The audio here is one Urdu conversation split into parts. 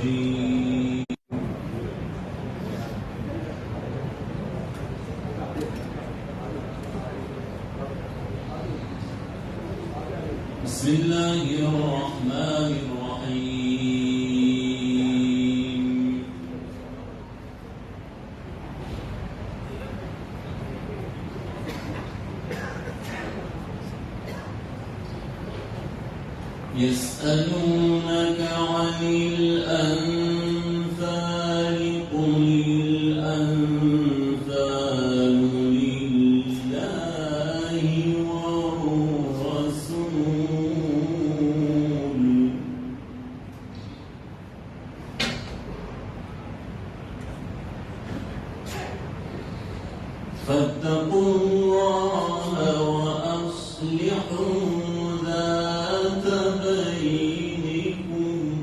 الرجيم بسم الله الرحمن الرحيم يسألونك عن الأنفال قل الأنفال لله والرسول فاتقوا الله وأصلحوا ذات بينكم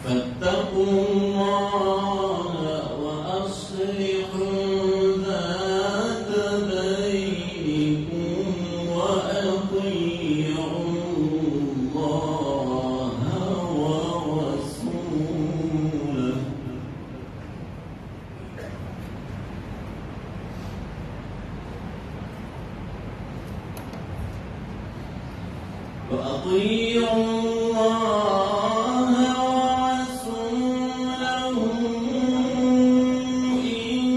فاتقوا الله وأصلحوا ذات بينكم وأطيعوا الله ورسوله وأطيعوا الله ورسوله إن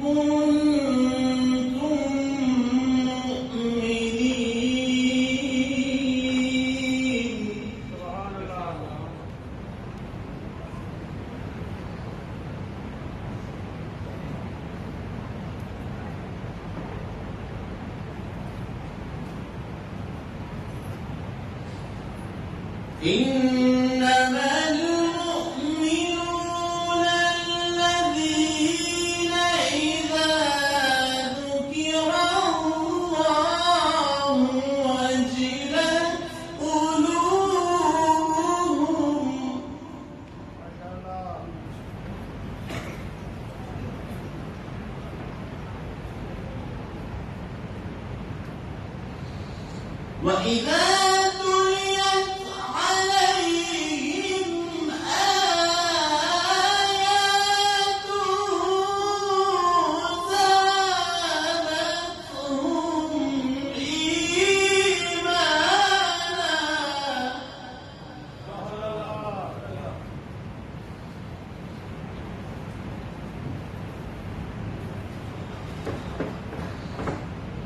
كنتم مؤمنين إنما المؤمنون الذين إذا ذكر الله وجلت قلوبهم وإذا تليت عليهم آياته زادتهم إيمانا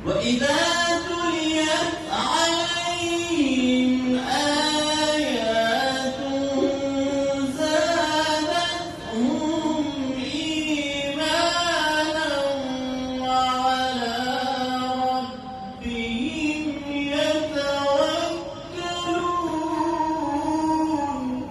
وإذا تليت عليهم آياته زادتهم إيمانا وعلى ربهم يتوكلون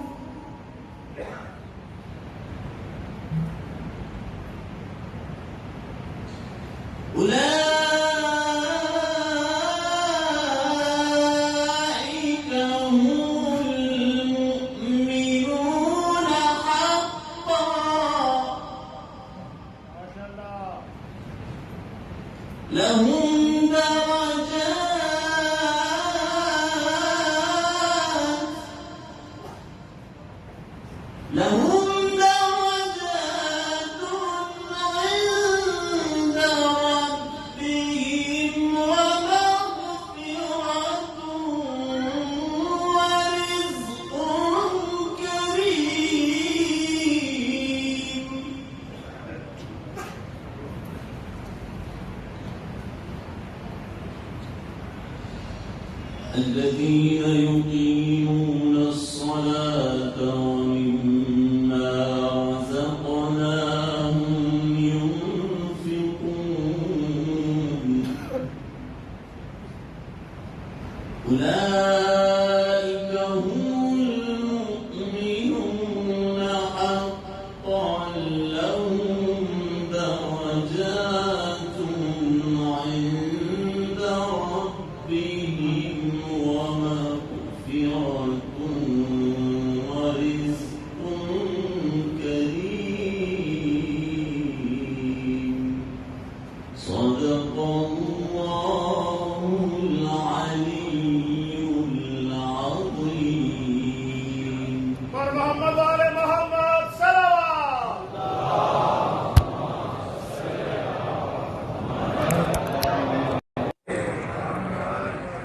أولئك هم المؤمنون حقا لهم درجات عند ربهم ومغفرة ورزق كريم الذين يقيمون الصلاة ومما رزقناهم ينفقون أولئك هم المؤمنون حقا لهم درجات عند ربهم ومغفرة ورزق كريم صدق الله العلي العظيم. پر محمد والے محمد صلوات.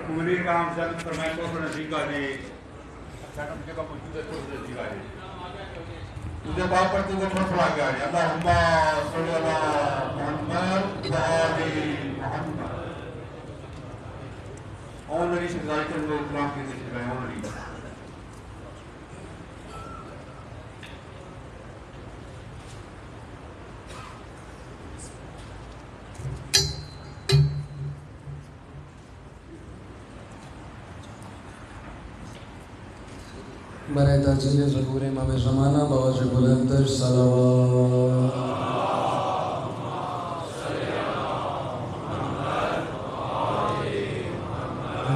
پوری کام جلد فرمائے تو نزدیک آ جائے. اچھا کم جگہ موجود ہے تو نزدیک آ جائے. تجھے بات پر تجھے چھوڑ چھوڑا کے آ جائے. اللہم صلی اللہ محمد وآلِ محمد. آنری شہزائی کے لوگ اکرام کے ذکر ہے. آنری برائے تاجیل ظہور امام زمانہ بواجہ بلندر صلوات.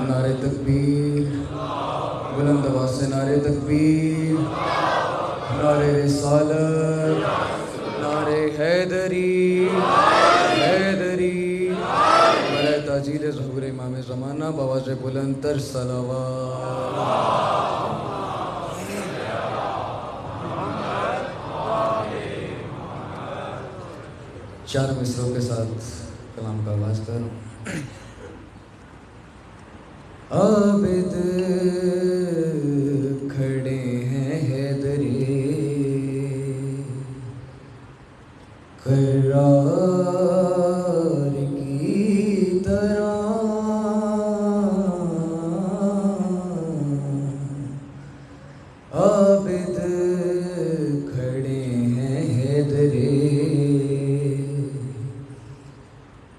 نعرہ تکبیر بلند آواز سے نعرہ تکبیر، نعرہ رسالت، نعرہ حیدری حیدری. برائے تاجیل ظہور امام زمانہ بواجہ بلندر صلوات. چار مصروں کے ساتھ کلام کا آغاز کروں. عابد کھڑے ہیں حیدری کرار کی طرح، عابد کھڑے ہیں حیدری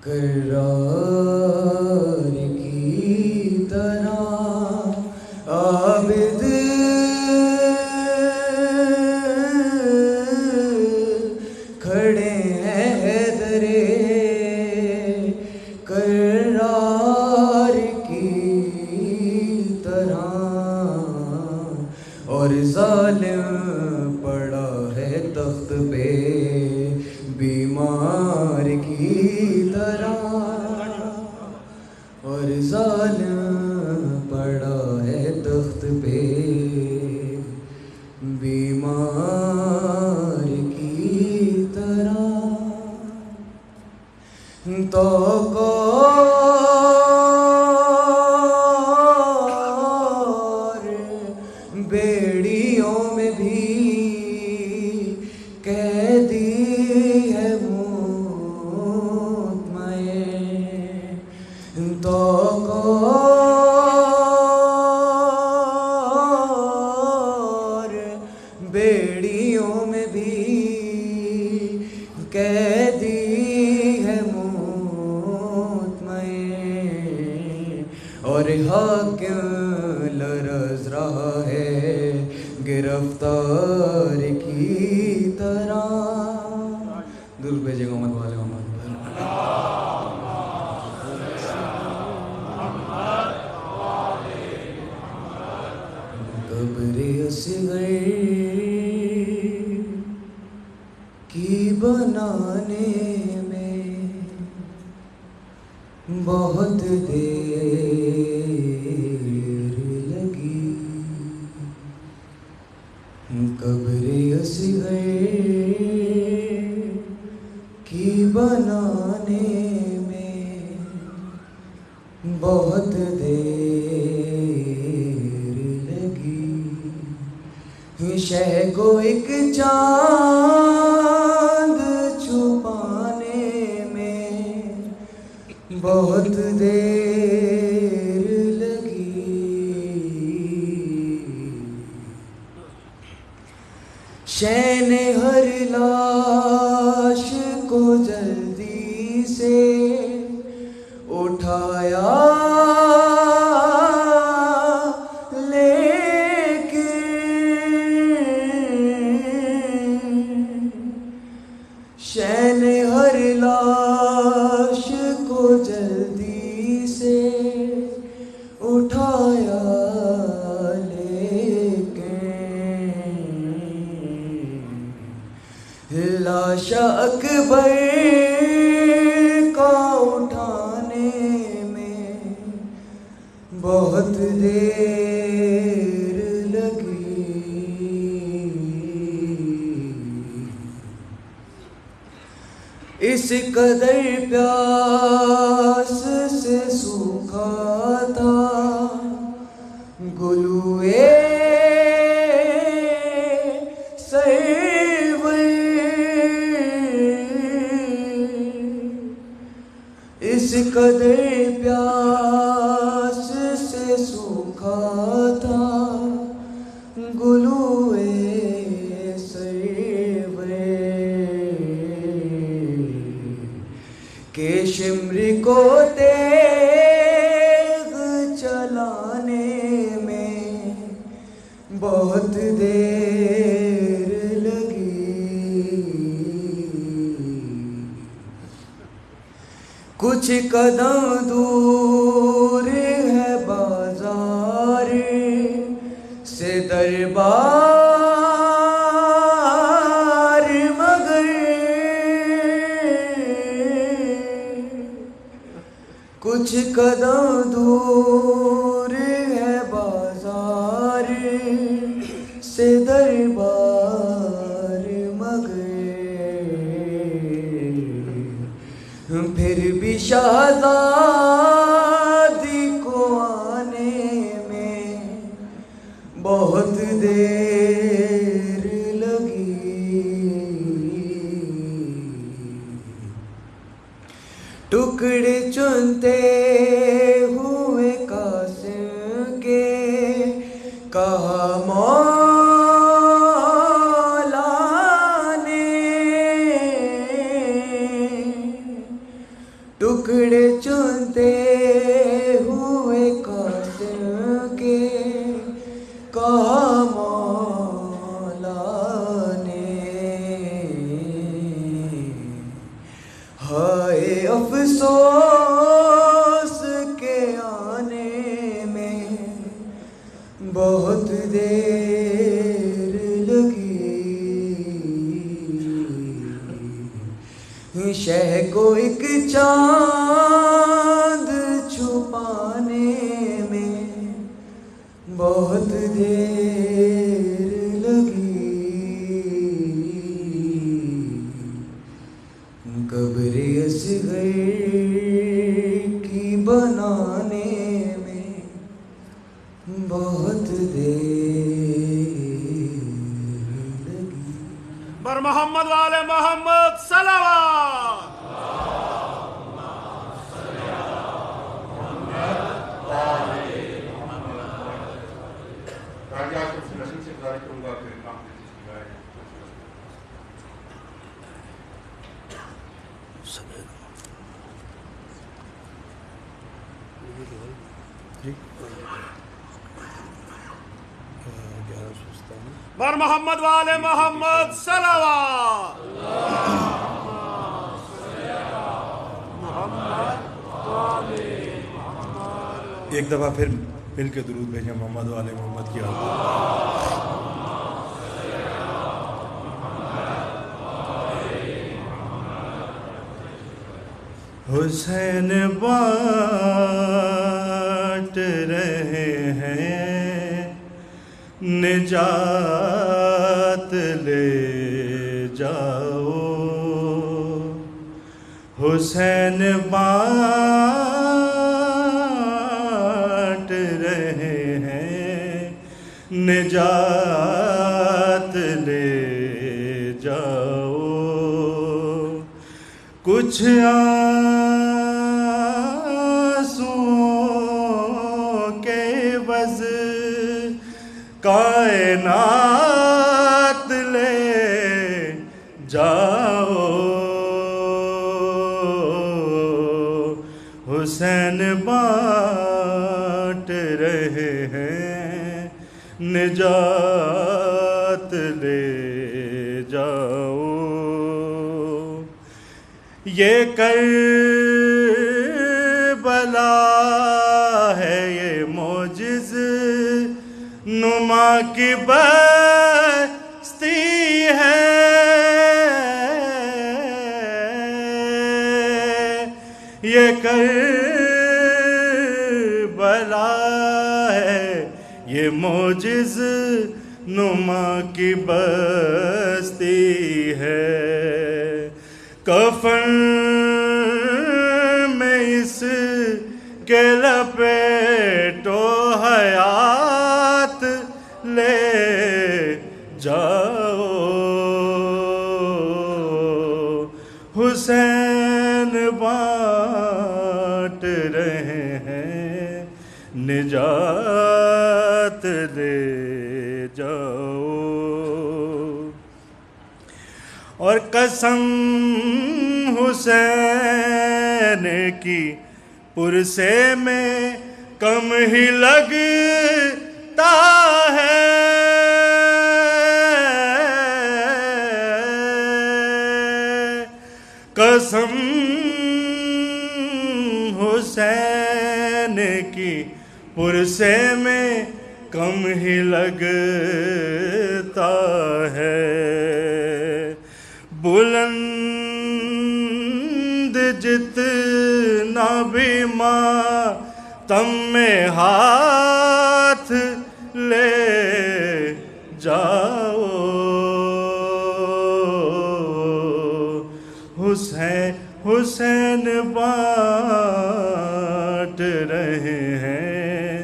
کرار کی طرح، عابد کھڑے ہیں حیدری کرار کی طرح، اور ظالم پڑا ہے تخت پہ بیمار کی طرح، اور ظالم پڑا ہے تخت پہ بیمار کی طرح. تو کار بیڑیوں میں بھی قیدی ہے مطمئن، تو کار بیڑیوں میں بھی قیدی ہے مطمئن، اور حاکم لرز رہا ہے گرفتار کی طرح. دل بھیجے گا محمد والے محمد. قبر اصغر کی بنانے میں بہت دیر لگی، قبر اصغر کی بنانے میں بہت دیر لگی، شہ کو ایک چاند چھپانے میں بہت دیر لگی، شہ نے ہر لاش کو جلدی سے اٹھایا، شہ نے ہر لاش کو جلدی سے اٹھایا، لیکن لاش اکبر کا اٹھا دیر لگی، اس قدر پیاس سے سوکھا تھا گلوئے سرور، اس قدر پیاس سے سوکھا تھا گلوئے سرور، کہ شمر کو تیغ چلانے میں بہت دیر لگی، کچھ قدم دور ہے بازار سے دربار، مگر کچھ قدم دور ہے بازار سے دربار، مگر پھر بھی شہزادی کو آنے میں بہت دیر لگی، ٹکڑے چنتے ہوئے قاسم کے کہا مولا نے، ٹکڑے چنتے ہوئے قاسم کے کہا مولا نے، ہائے افسوس کے آنے میں بہت دیر لگی، شہ کو ایک چاند چھپانے میں بہت دیر لگی، قبر اصغر کی بنانے میں بہت دیر لگی۔ بر محمد وآل محمد صلوات۔ بر محمد وآل محمد صلوات۔ ایک دفعہ پھر مل کے درود بھیجیں محمد والے محمد کی آواز۔ حسین بانٹ رہے ہیں نجات لے جاؤ، حسین بانٹ رہے ہیں نجات لے جاؤ، کچھ آنسوؤں کے عوض کائنات لے جاؤ، حسین بانٹ رہے ہیں نجات لے جاؤ، یہ کربلا ہے یہ معجز نما کی بستی ہے، یہ کربلا ہے یہ موجز نما کی بستی ہے، کفن میں اس کے لپیٹو حیات لے جاؤ، حسین بانٹ رہے ہیں نجات لے جاؤ، اور قسم حسین کی پرسے میں کم ہی لگتا ہے، قسم حسین کی پرسے میں کم ہی لگتا ہے، بلند جتنا بھی ماتم میں ہاتھ لے جاؤ، حسین بانٹ رہے ہیں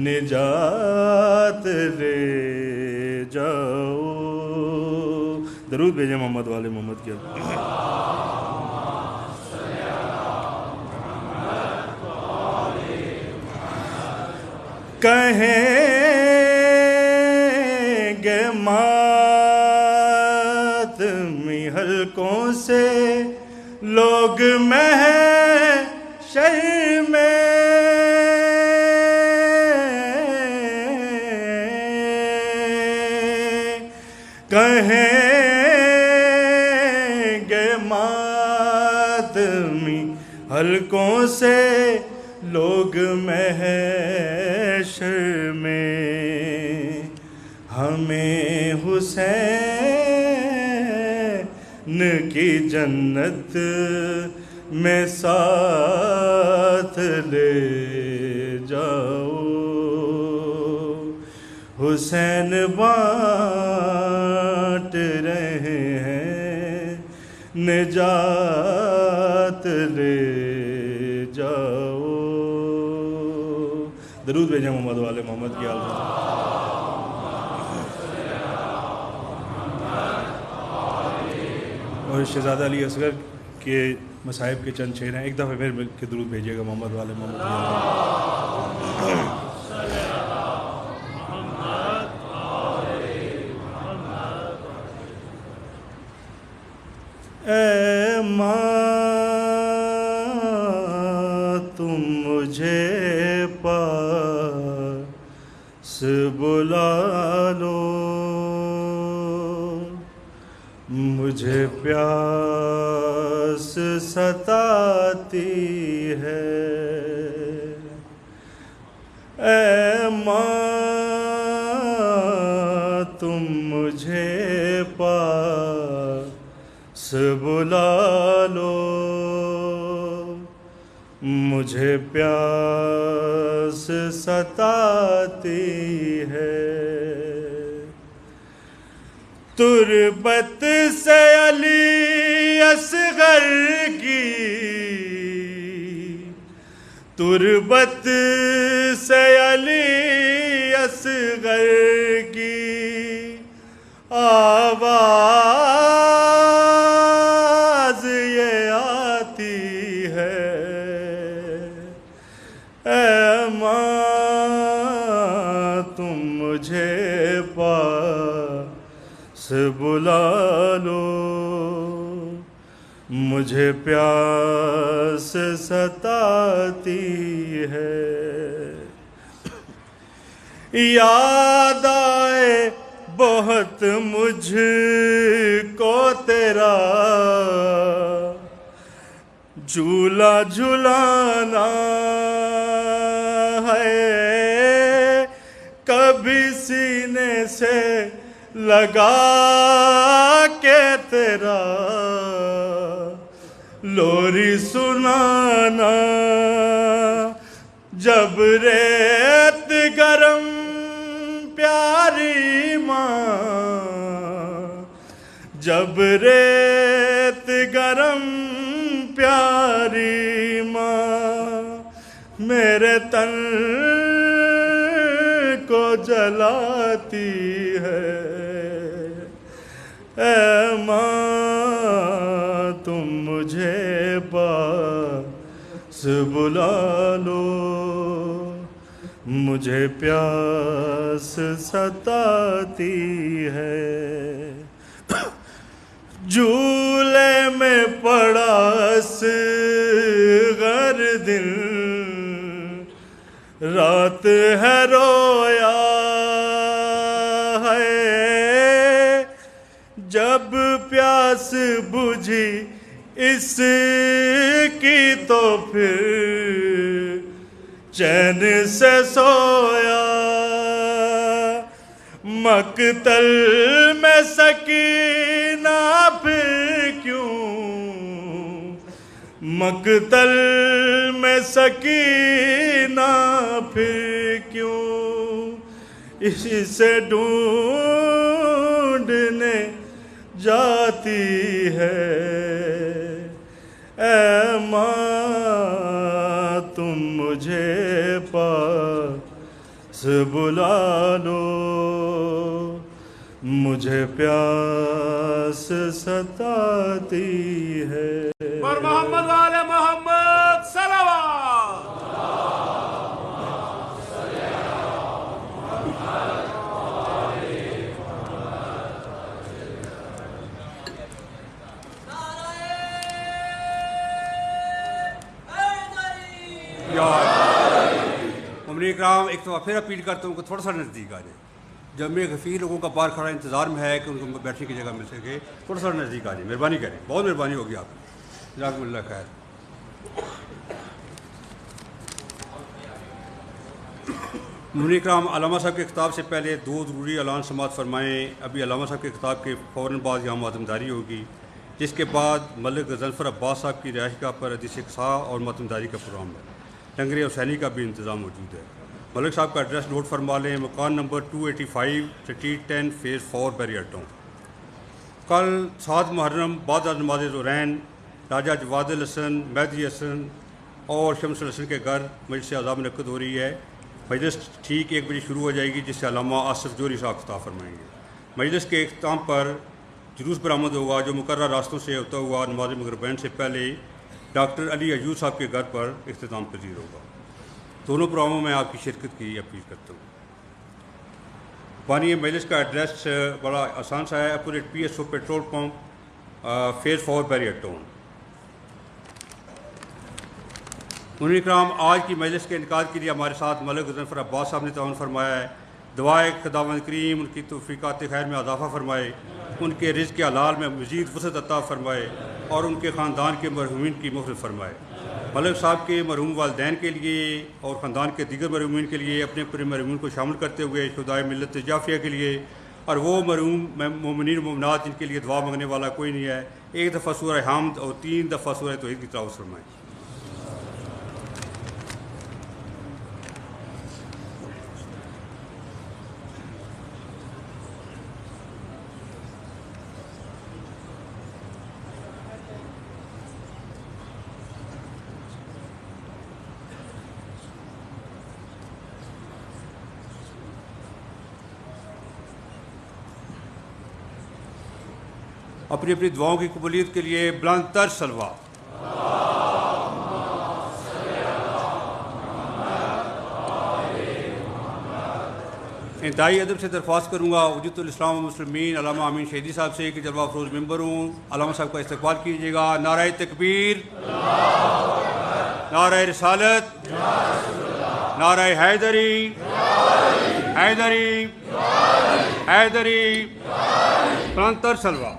نجات لے جاؤ۔ درود بھیجیں محمد والے محمد کے۔ کہیں گے ماتمی حلقوں سے لوگ محشر میں، کہیں گے ماتمی حلقوں سے لوگ محشر میں، ہمیں حسین کی جنت میں ساتھ لے جاؤ، حسین بانٹ رہے ہیں نجات لے جاؤ۔ درود بھیجیں محمد والے محمد کی آل میں۔ اور شہزادہ علی اصغر کے مصائب کے چند شعر ہیں، ایک دفعہ پھر مل کے درود بھیجیے گا محمد والے محمد کی آل میں۔ اے ماں تم مجھے پاس بلا لو، مجھے پیاس ستاتی ہے، اے ماں تم مجھے پاس بلا لو، مجھے پیاس ستاتی ہے، تربت سے علی اصغر کی، تربت سے علی اصغر کی آواز یہ آتی ہے، اے ماں تم مجھے پاس بلا لو، مجھے پیاس ستاتی ہے، یاد آئے بہت مجھ کو تیرا جھولا جھلانا ہے، کبھی سینے سے لگا کے تیرا لوری سنانا، جب ریت گرم جب ریت گرم پیاری ماں میرے تن کو جلاتی ہے، اے ماں تم مجھے پاس بلا لو، مجھے پیاس ستاتی ہے، جھولے میں پڑا اصغر دل، رات ہے رویا ہے، جب پیاس بجھی اس کی تو پھر چین سے سویا، مقتل میں سکینہ پھر کیوں، مقتل میں سکینہ پھر کیوں، اسی سے ڈھونڈنے جاتی ہے، اے ماں تم مجھے پاس بلا لو، مجھے پیاس ستاتی ہے۔ بر محمد والے محمد صلوات۔ مومنین کرام، ایک دفعہ پھر اپیل کرتا ہوں کہ تھوڑا سا نزدیک آ جائے، جمع غفیر لوگوں کا باہر کھڑا انتظار میں ہے کہ ان کو بیٹھنے کی جگہ مل سکے، تھوڑا سا نزدیک آ جائیں، مہربانی کریں، بہت مہربانی ہوگی آپ کی، جزاکم اللہ خیر۔ مومنین کرام، علامہ صاحب کے خطاب سے پہلے دو ضروری اعلان سماعت فرمائیں۔ ابھی علامہ صاحب کے خطاب کے فوراً بعد یہاں ماتمداری ہوگی، جس کے بعد ملک غضنفر عباس صاحب کی رہائش گاہ پر حدیث اقصاء اور ماتمداری کا پروگرام ہے، لنگر حسینی کا بھی انتظام موجود ہے۔ ملک صاحب کا ایڈریس نوٹ فرما لیں، مکان number 285 street 10 phase 4 Bahria Town. کل 7 محرم بعد از نماز ظہرین راجہ جواد الحسن، مہدی حسن اور شمس الحسن کے گھر مجلس اعضاء منعقد ہو رہی ہے۔ مجلس ٹھیک 1 بجے شروع ہو جائے گی، جس سے علامہ آصف جوہری صاحب خطاب فرمائیں گے۔ مجلس کے اختتام پر جلوس برآمد ہوگا، جو مقررہ راستوں سے ہوتا ہوا نماز مغربین سے پہلے ڈاکٹر علی ایوب صاحب کے گھر پر اختتام پذیر ہوگا۔ دونوں پروگراموں میں آپ کی شرکت کی اپیل کرتا ہوں۔ بانی مجلس کا ایڈریس بڑا آسان سا ہے، opposite P S O petrol pump, phase 4 Bahria town. مومنین کرام، آج کی مجلس کے انعقاد کے لیے ہمارے ساتھ ملک غضنفر عباس صاحب نے تعاون فرمایا ہے۔ دعائے خداوند کریم ان کی توفیقات خیر میں اضافہ فرمائے، ان کے رزق حلال میں مزید وسعت عطا فرمائے اور ان کے خاندان کے مرحومین کی مغفرت فرمائے۔ ملک صاحب کے مرحوم والدین کے لیے اور خاندان کے دیگر مرحومین کے لیے اپنے پورے مرحومین کو شامل کرتے ہوئے شہدائے ملت جعفریہ کے لیے اور وہ مرحوم مومنین و مومنات جن کے لیے دعا مانگنے والا کوئی نہیں ہے، 1 دفعہ سورہ حمد اور 3 دفعہ سورہ توحید کی تلاوت فرمائیں۔ اپنی اپنی دعاؤں کی قبولیت کے لیے بلند تر صلوات۔ انتہائی ادب سے درخواست کروں گا وجود الاسلام والمسلمین علامہ امین شہیدی صاحب سے کہ جلوہ افروز ممبر ہوں، علامہ صاحب کا استقبال کیجیے گا۔ نعرہ تکبیر، نعرہ رسالت، نعرہ حیدری، حیدری، حیدری، بلند تر صلوات۔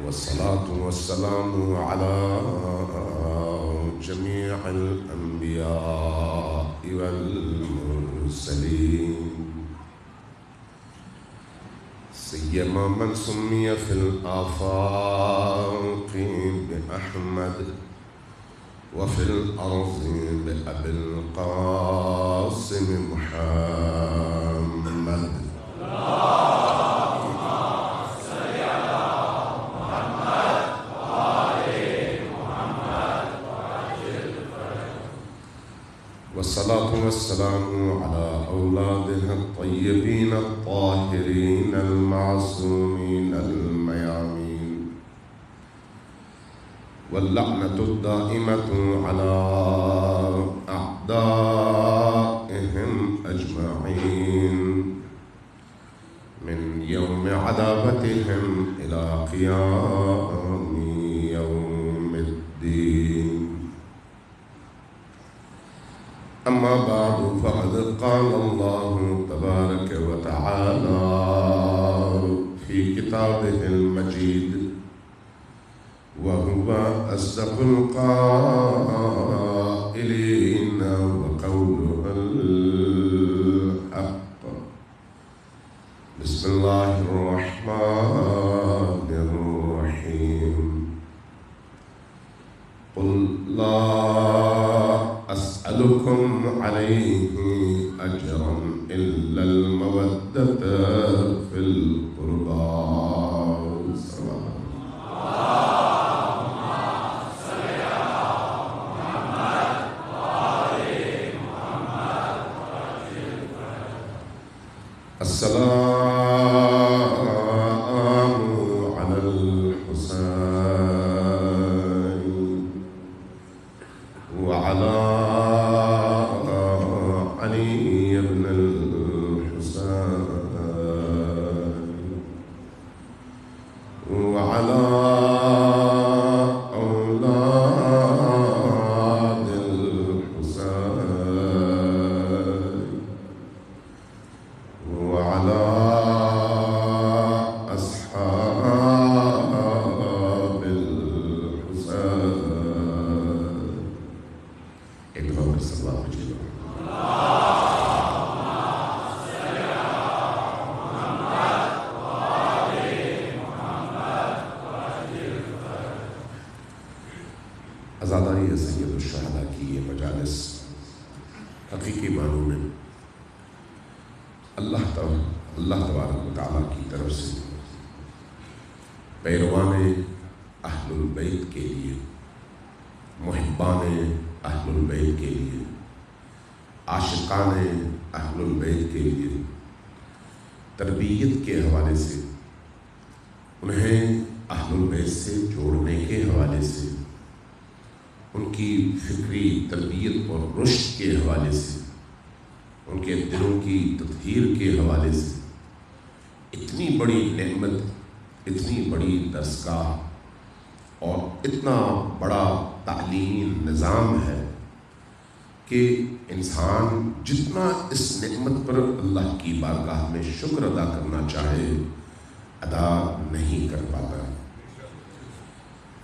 والصلاة والسلام على جميع الأنبياء والمرسلين سيما من سمي في الآفاق بأحمد وفي الأرض بأبي القاسم محمد والصلاة والسلام على أولادها الطيبين الطاهرين المعصومين الميامين واللعنة الدائمة على أعدائهم أجمعين من يوم عذابتهم إلى قيام يوم الدين. أما بعد فقد قال الله تبارك وتعالى في كتابه المجيد وهو أصدق القائلين وقوله الحق. بسم الله الرحمن الرحيم. قل لا أسألكم عليه أجرا إلا المودة في القربى. السلام على الحسين وعلى علي بن الحسين وعلى أولاد الحسين وعلى أصحاب الحسين. ایک دفعہ پھر سلام بھیجیے. عزاداری سید الشہداء کی یہ مجالس حقیقی معنوں میں اللہ تبارک و تعالیٰ کی طرف سے پیروان اہل البیت کے لیے، محبان اہل البیت کے لیے، عاشقان اہل البیت کے لیے تربیت کے حوالے سے، انہیں اہل البیت سے جوڑنے کے حوالے سے، ان کی فکری تربیت اور رشد کے حوالے سے، ان کے دلوں کی تطہیر کے حوالے سے اتنی بڑی نعمت، اتنی بڑی درسگاہ اور اتنا بڑا تعلیمی نظام ہے کہ انسان جتنا اس نعمت پر اللہ کی بارگاہ میں شکر ادا کرنا چاہے ادا نہیں کر پاتا،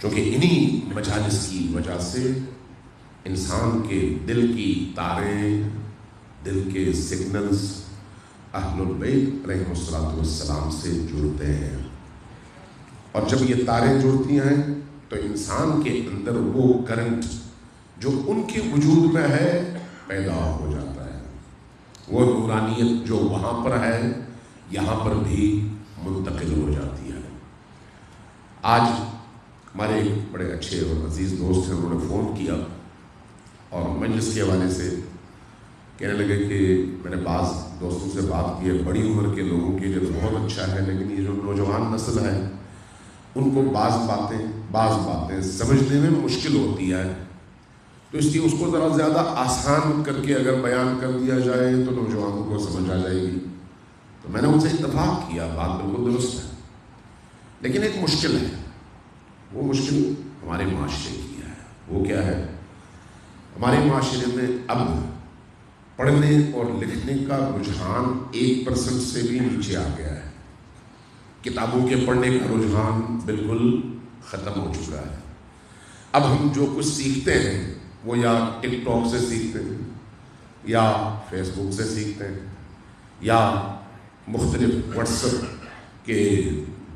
کیونکہ انہی مجالس کی وجہ سے انسان کے دل کی تاریں، دل کے سگنلز اہل البیت علیہ السلام سے جڑتے ہیں، اور جب یہ تاریں جڑتی ہیں تو انسان کے اندر وہ کرنٹ جو ان کے وجود میں ہے پیدا ہو جاتا ہے، وہ نورانیت جو وہاں پر ہے یہاں پر بھی منتقل ہو جاتی ہے. آج ہمارے ایک بڑے اچھے اور عزیز دوست ہیں، انہوں نے فون کیا اور مجلس کے حوالے سے کہنے لگے کہ میں نے بعض دوستوں سے بات کی ہے، بڑی عمر کے لوگوں کے لیے تو بہت اچھا ہے، لیکن یہ جو نوجوان نسل ہے ان کو بعض باتیں سمجھنے میں مشکل ہوتی ہے، تو اس لیے اس کو ذرا زیادہ آسان کر کے اگر بیان کر دیا جائے تو نوجوانوں کو سمجھ آ جائے گی. تو میں نے ان سے اتفاق کیا، بات بالکل درست ہے، لیکن ایک مشکل ہے. وہ مشکل ہمارے معاشرے کی ہے. وہ کیا ہے؟ ہمارے معاشرے میں اب پڑھنے اور لکھنے کا رجحان 1% سے بھی نیچے آ گیا ہے. کتابوں کے پڑھنے کا رجحان بالکل ختم ہو چکا ہے. اب ہم جو کچھ سیکھتے ہیں وہ یا ٹک ٹاک سے سیکھتے ہیں, یا فیس بک سے سیکھتے ہیں, یا مختلف واٹس ایپ کے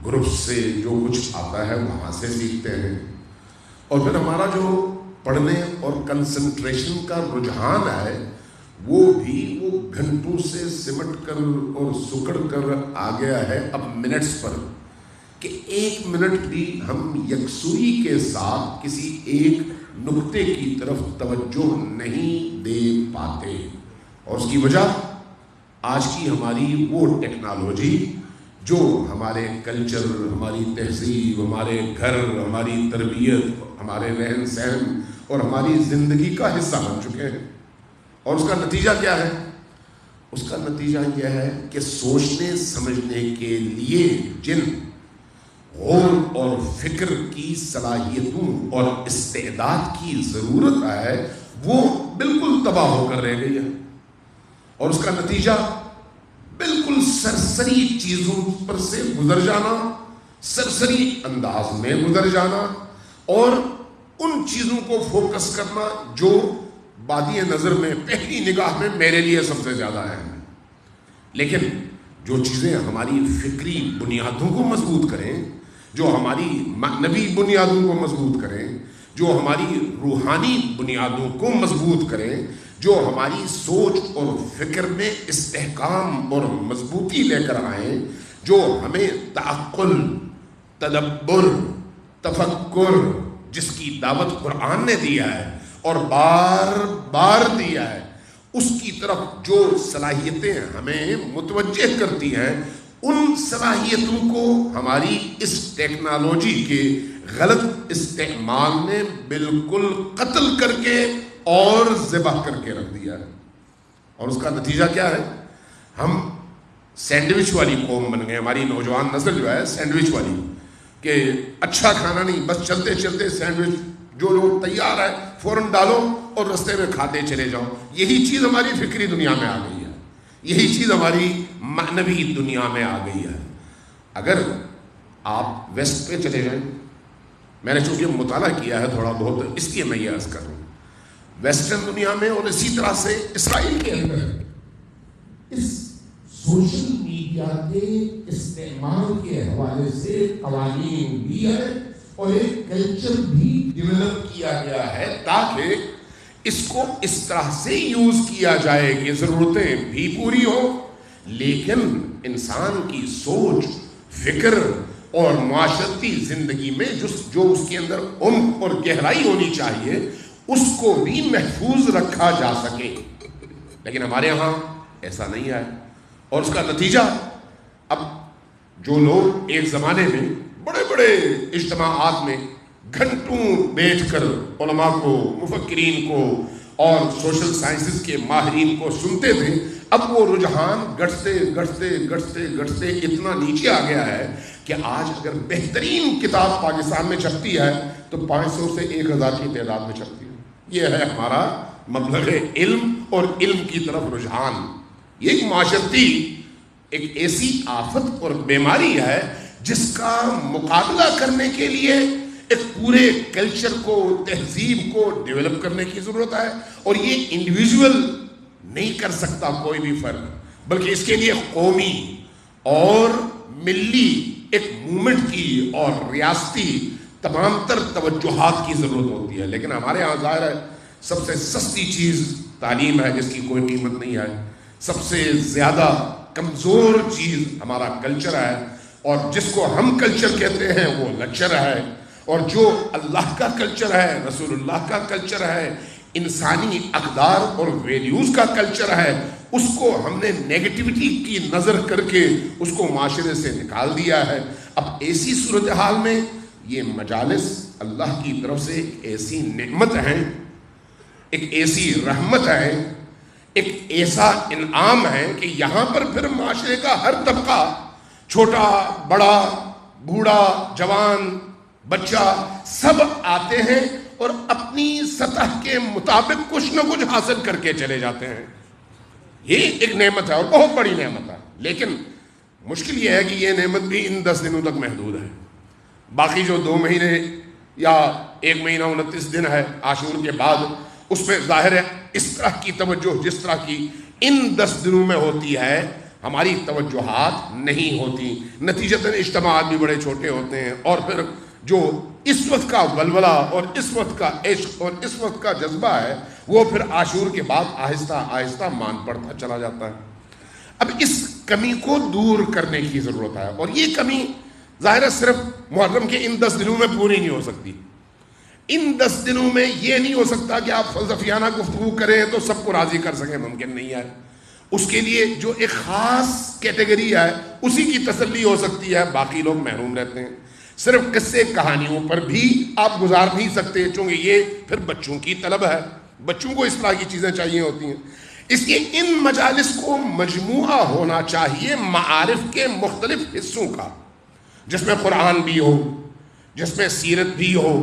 گروپ سے جو کچھ آتا ہے وہاں سے سیکھتے ہیں. اور پھر ہمارا جو پڑھنے اور کنسنٹریشن کا رجحان ہے وہ بھی وہ گھنٹوں سے سمٹ کر اور سکڑ کر آ گیا ہے اب منٹس پر, کہ 1 منٹ بھی ہم یکسوئی کے ساتھ کسی ایک نقطے کی طرف توجہ نہیں دے پاتے. اور اس کی وجہ آج کی ہماری وہ ٹیکنالوجی جو ہمارے کلچر, ہماری تہذیب, ہمارے گھر, ہماری تربیت, ہمارے رہن سہن اور ہماری زندگی کا حصہ بن چکے ہیں. اور اس کا نتیجہ کیا ہے؟ اس کا نتیجہ یہ ہے کہ سوچنے سمجھنے کے لیے جن غور اور فکر کی صلاحیتوں اور استعداد کی ضرورت ہے وہ بالکل تباہ ہو کر رہ گئی ہے. اور اس کا نتیجہ بالکل سرسری چیزوں پر سے گزر جانا, سرسری انداز میں گزر جانا, اور ان چیزوں کو فوکس کرنا جو بادی نظر میں پہلی نگاہ میں میرے لیے سب سے زیادہ اہم ہے. لیکن جو چیزیں ہماری فکری بنیادوں کو مضبوط کریں, جو ہماری معنوی بنیادوں کو مضبوط کریں, جو ہماری روحانی بنیادوں کو مضبوط کریں, جو ہماری سوچ اور فکر میں استحکام اور مضبوطی لے کر آئیں, جو ہمیں تعقل, تدبر, تفکر جس کی دعوت قرآن نے دیا ہے اور بار بار دیا ہے, اس کی طرف جو صلاحیتیں ہمیں متوجہ کرتی ہیں, ان صلاحیتوں کو ہماری اس ٹیکنالوجی کے غلط استعمال نے بالکل قتل کر کے اور ذبح کر کے رکھ دیا ہے. اور اس کا نتیجہ کیا ہے؟ ہم سینڈوچ والی قوم بن گئے. ہماری نوجوان نسل جو ہے سینڈوچ والی, کہ اچھا کھانا نہیں, بس چلتے چلتے سینڈوچ جو تیار ہے فوراً ڈالو اور رستے میں کھاتے چلے جاؤ. یہی چیز ہماری فکری دنیا میں آ گئی ہے, یہی چیز ہماری معنوی دنیا میں آ گئی ہے. اگر آپ ویسٹ پہ چلے جائیں, میں نے چونکہ مطالعہ کیا ہے تھوڑا بہت, اس لیے میں یہ عرض کر رہا ہوں, ویسٹرن دنیا میں اور اسی طرح سے اسرائیل کے اندر اس سوشل میڈیا کے استعمال کے حوالے سے قوانین بھی ہے اور ایک کلچر بھی ڈیولپ کیا گیا ہے تاکہ اس کو اس طرح سے یوز کیا جائے کہ ضرورتیں بھی پوری ہوں, لیکن انسان کی سوچ, فکر اور معاشرتی زندگی میں جو اس کے اندر عمق اور گہرائی ہونی چاہیے اس کو بھی محفوظ رکھا جا سکے. لیکن ہمارے یہاں ایسا نہیں ہے. اور اس کا نتیجہ اب جو لوگ ایک زمانے میں بڑے بڑے اجتماعات میں گھنٹوں بیٹھ کر علماء کو, مفکرین کو اور سوشل سائنسز کے ماہرین کو سنتے تھے, اب وہ رجحان گھٹتے گھٹتے گھٹتے گھٹتے اتنا نیچے آ گیا ہے کہ آج اگر بہترین کتاب پاکستان میں چھپتی ہے تو 500 سے 1000 کی تعداد میں چھپتی ہے. یہ ہے ہمارا مبلغ علم اور علم کی طرف رجحان. یہ ایک معاشرتی ایک ایسی آفت اور بیماری ہے جس کا مقابلہ کرنے کے لیے ایک پورے کلچر کو, تہذیب کو ڈیولپ کرنے کی ضرورت ہے. اور یہ انڈیویجول نہیں کر سکتا کوئی بھی فرد, بلکہ اس کے لیے قومی اور ملی ایک موومنٹ کی اور ریاستی تمام تر توجہات کی ضرورت ہوتی ہے. لیکن ہمارے یہاں ظاہر ہے سب سے سستی چیز تعلیم ہے جس کی کوئی قیمت نہیں ہے, سب سے زیادہ کمزور چیز ہمارا کلچر ہے, اور جس کو ہم کلچر کہتے ہیں وہ لچر ہے, اور جو اللہ کا کلچر ہے, رسول اللہ کا کلچر ہے, انسانی اقدار اور ویلیوز کا کلچر ہے, اس کو ہم نے نیگیٹیوٹی کی نظر کر کے اس کو معاشرے سے نکال دیا ہے. اب ایسی صورتحال میں یہ مجالس اللہ کی طرف سے ایک ایسی نعمت ہیں, ایک ایسی رحمت ہے, ایک ایسا انعام ہے کہ یہاں پر پھر معاشرے کا ہر طبقہ, چھوٹا بڑا, بوڑھا جوان, بچہ, سب آتے ہیں اور اپنی سطح کے مطابق کچھ نہ کچھ حاصل کر کے چلے جاتے ہیں. یہ ایک نعمت ہے اور بہت بڑی نعمت ہے. لیکن مشکل یہ ہے کہ یہ نعمت بھی ان 10 دنوں تک محدود ہے. باقی جو 2 مہینے یا 1 مہینہ 29 دن ہے عاشور کے بعد، اس میں ظاہر ہے اس طرح کی توجہ جس طرح کی ان 10 دنوں میں ہوتی ہے ہماری توجہات نہیں ہوتی، نتیجتاً اجتماعات بھی بڑے چھوٹے ہوتے ہیں، اور پھر جو اس وقت کا ولولہ اور اس وقت کا عشق اور اس وقت کا جذبہ ہے وہ پھر عاشور کے بعد آہستہ آہستہ مان پڑتا چلا جاتا ہے۔ اب اس کمی کو دور کرنے کی ضرورت ہے، اور یہ کمی ظاہر ہے صرف محرم کے ان 10 دنوں میں پوری نہیں ہو سکتی۔ ان 10 دنوں میں یہ نہیں ہو سکتا کہ آپ فلسفیانہ گفتگو کریں تو سب کو راضی کر سکیں، ممکن نہیں ہے۔ اس کے لیے جو ایک خاص کیٹیگری ہے اسی کی تسلی ہو سکتی ہے، باقی لوگ محروم رہتے ہیں۔ صرف قصے کہانیوں پر بھی آپ گزار نہیں سکتے، چونکہ یہ پھر بچوں کی طلب ہے، بچوں کو اس طرح کی چیزیں چاہیے ہوتی ہیں۔ اس لیے ان مجالس کو مجموعہ ہونا چاہیے معارف کے مختلف حصوں کا، جس میں قرآن بھی ہو، جس میں سیرت بھی ہو،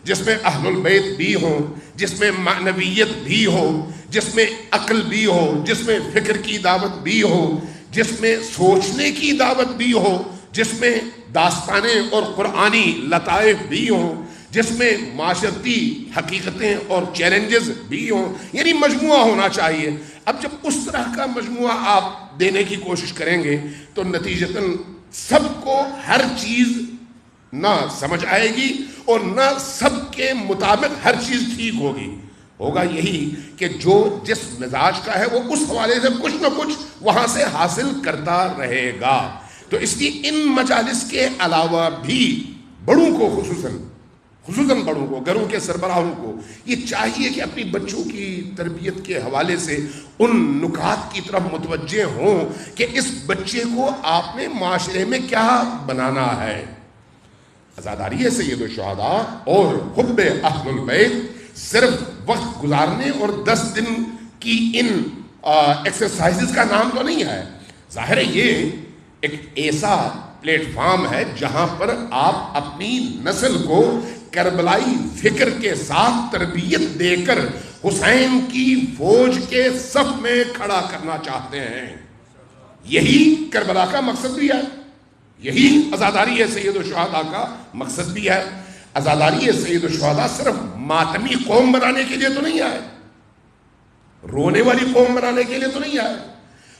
جس میں اہل البیت بھی ہو، جس میں معنویت بھی ہو، جس میں عقل بھی ہو، جس میں فکر کی دعوت بھی ہو، جس میں سوچنے کی دعوت بھی ہو، جس میں داستانیں اور قرآنی لطائف بھی ہوں، جس میں معاشرتی حقیقتیں اور چیلنجز بھی ہوں، یعنی مجموعہ ہونا چاہیے۔ اب جب اس طرح کا مجموعہ آپ دینے کی کوشش کریں گے تو نتیجتاً سب کو ہر چیز نہ سمجھ آئے گی اور نہ سب کے مطابق ہر چیز ٹھیک ہوگی۔ ہوگا یہی کہ جو جس مزاج کا ہے وہ اس حوالے سے کچھ نہ کچھ وہاں سے حاصل کرتا رہے گا۔ تو اس لیے ان مجالس کے علاوہ بھی بڑوں کو خصوصاً بڑوں کو، گھروں کے سربراہوں کو یہ چاہیے کہ اپنی بچوں کی تربیت کے حوالے سے ان نکات کی طرف متوجہ ہوں کہ اس بچے کو آپ نے معاشرے میں کیا بنانا ہے۔ عزاداری سید الشہداء اور حب اہل البیت صرف وقت گزارنے اور 10 دن کی ان ایکسرسائزز کا نام تو نہیں ہے۔ ظاہر ہے یہ ایک ایسا پلیٹ فارم ہے جہاں پر آپ اپنی نسل کو کربلائی فکر کے ساتھ تربیت دے کر حسین کی فوج کے صف میں کھڑا کرنا چاہتے ہیں۔ یہی کربلا کا مقصد بھی ہے، یہی عزاداری سید الشہداء کا مقصد بھی ہے۔ عزاداری سید الشہداء صرف ماتمی قوم بنانے کے لیے تو نہیں آئے، رونے والی قوم بنانے کے لیے تو نہیں آئے،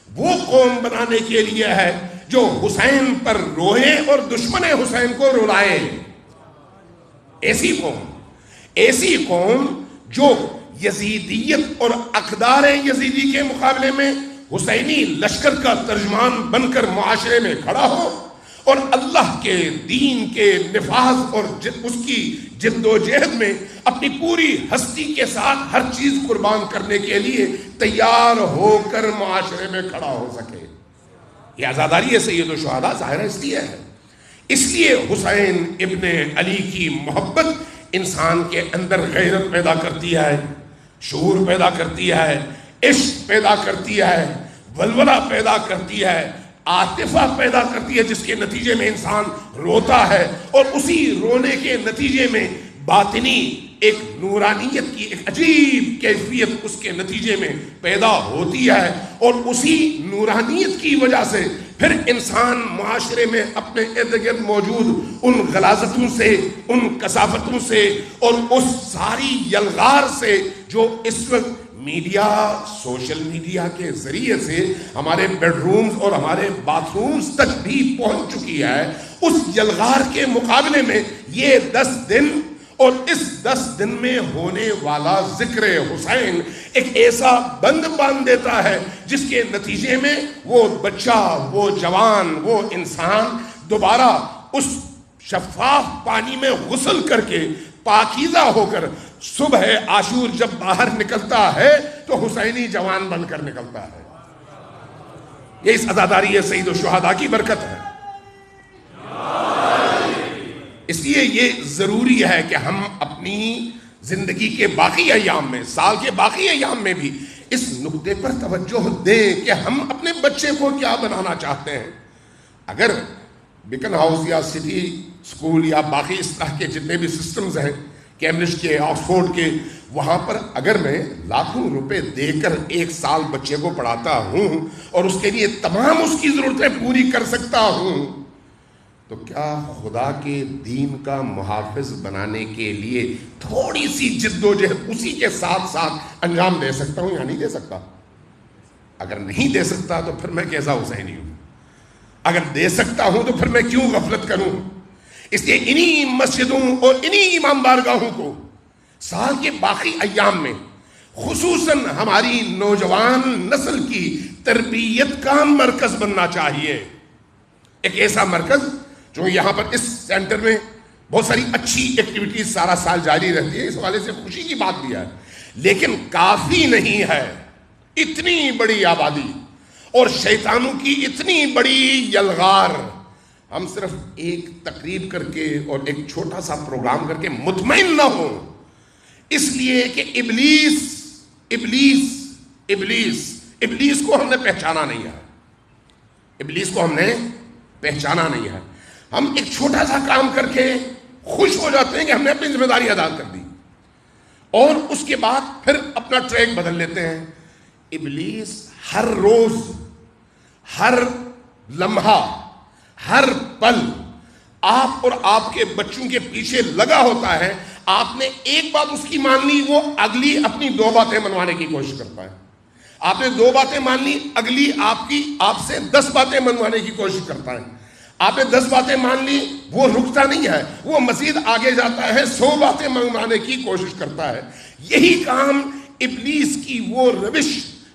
وہ قوم بنانے کے لیے ہے جو حسین پر روئے اور دشمن حسین کو رلائے۔ ایسی قوم جو یزیدیت اور اقدار یزیدی کے مقابلے میں حسینی لشکر کا ترجمان بن کر معاشرے میں کھڑا ہو اور اللہ کے دین کے نفاذ اور اس کی جد و جہد میں اپنی پوری ہستی کے ساتھ ہر چیز قربان کرنے کے لیے تیار ہو کر معاشرے میں کھڑا ہو سکے۔ یہ عزاداری سید الشہداء ظاہر اس لیے ہے، اس لیے حسین ابن علی کی محبت انسان کے اندر غیرت پیدا کرتی ہے، شعور پیدا کرتی ہے، عشق پیدا کرتی ہے، ولولہ پیدا کرتی ہے، عاطفہ پیدا کرتی ہے، جس کے نتیجے میں انسان روتا ہے اور اسی رونے کے نتیجے میں باطنی ایک نورانیت کی ایک عجیب کیفیت اس کے نتیجے میں پیدا ہوتی ہے، اور اسی نورانیت کی وجہ سے پھر انسان معاشرے میں اپنے ارد گرد موجود ان غلاظتوں سے، ان کثافتوں سے اور اس ساری یلغار سے جو اس وقت میڈیا، سوشل میڈیا کے ذریعے سے ہمارے بیڈ رومز اور ہمارے باتھ رومز تک بھی پہنچ چکی ہے، اس یلغار کے مقابلے میں یہ 10 دن اور اس 10 دن میں ہونے والا ذکر حسین ایک ایسا بند باندھ دیتا ہے جس کے نتیجے میں وہ بچہ، وہ جوان، وہ انسان دوبارہ اس شفاف پانی میں غسل کر کے پاکیزہ ہو کر صبح عاشور جب باہر نکلتا ہے تو حسینی جوان بن کر نکلتا ہے۔ یہ اس عزاداری سید الشہداء کی برکت ہے۔ اس لیے یہ ضروری ہے کہ ہم اپنی زندگی کے باقی ایام میں، سال کے باقی ایام میں بھی اس نقطے پر توجہ دیں کہ ہم اپنے بچے کو کیا بنانا چاہتے ہیں۔ اگر بیکن ہاؤس یا سٹی سکول یا باقی اس طرح کے جتنے بھی سسٹمز ہیں، کیمبرج کے، آکسفورڈ کے، وہاں پر اگر میں لاکھوں روپے دے کر 1 سال بچے کو پڑھاتا ہوں اور اس کے لیے تمام اس کی ضرورتیں پوری کر سکتا ہوں، تو کیا خدا کے دین کا محافظ بنانے کے لیے تھوڑی سی جد و جہد اسی کے ساتھ ساتھ انجام دے سکتا ہوں یا نہیں دے سکتا؟ اگر نہیں دے سکتا تو پھر میں کیسا حسینی ہوں؟ اگر دے سکتا ہوں تو پھر میں کیوں غفلت کروں؟ اس لیے انہی مسجدوں اور انہی امام بارگاہوں کو سال کے باقی ایام میں خصوصاً ہماری نوجوان نسل کی تربیت کا مرکز بننا چاہیے. ایک ایسا مرکز جو یہاں پر اس سینٹر میں بہت ساری اچھی ایکٹیویٹیز سارا سال جاری رہتی ہے، اس حوالے سے خوشی کی بات بھی ہے، لیکن کافی نہیں ہے. اتنی بڑی آبادی اور شیطانوں کی اتنی بڑی یلغار، ہم صرف ایک تقریب کر کے اور ایک چھوٹا سا پروگرام کر کے مطمئن نہ ہوں، اس لیے کہ ابلیس کو ہم نے پہچانا نہیں ہے. ابلیس کو ہم نے پہچانا نہیں ہے. ہم ایک چھوٹا سا کام کر کے خوش ہو جاتے ہیں کہ ہم نے اپنی ذمہ داری ادا کر دی، اور اس کے بعد پھر اپنا ٹریک بدل لیتے ہیں. ابلیس ہر روز، ہر لمحہ، ہر پل آپ اور آپ کے بچوں کے پیچھے لگا ہوتا ہے. آپ نے ایک بات اس کی مان لی، وہ اگلی اپنی 2 باتیں منوانے کی کوشش کرتا ہے. آپ نے 2 باتیں مان لی، اگلی آپ سے 10 باتیں منوانے کی کوشش کرتا ہے. آپ نے 10 باتیں مان لی، وہ رکتا نہیں ہے، وہ مزید آگے جاتا ہے، 100 باتیں منوانے کی کوشش کرتا ہے. یہی کام ابلیس کی وہ روش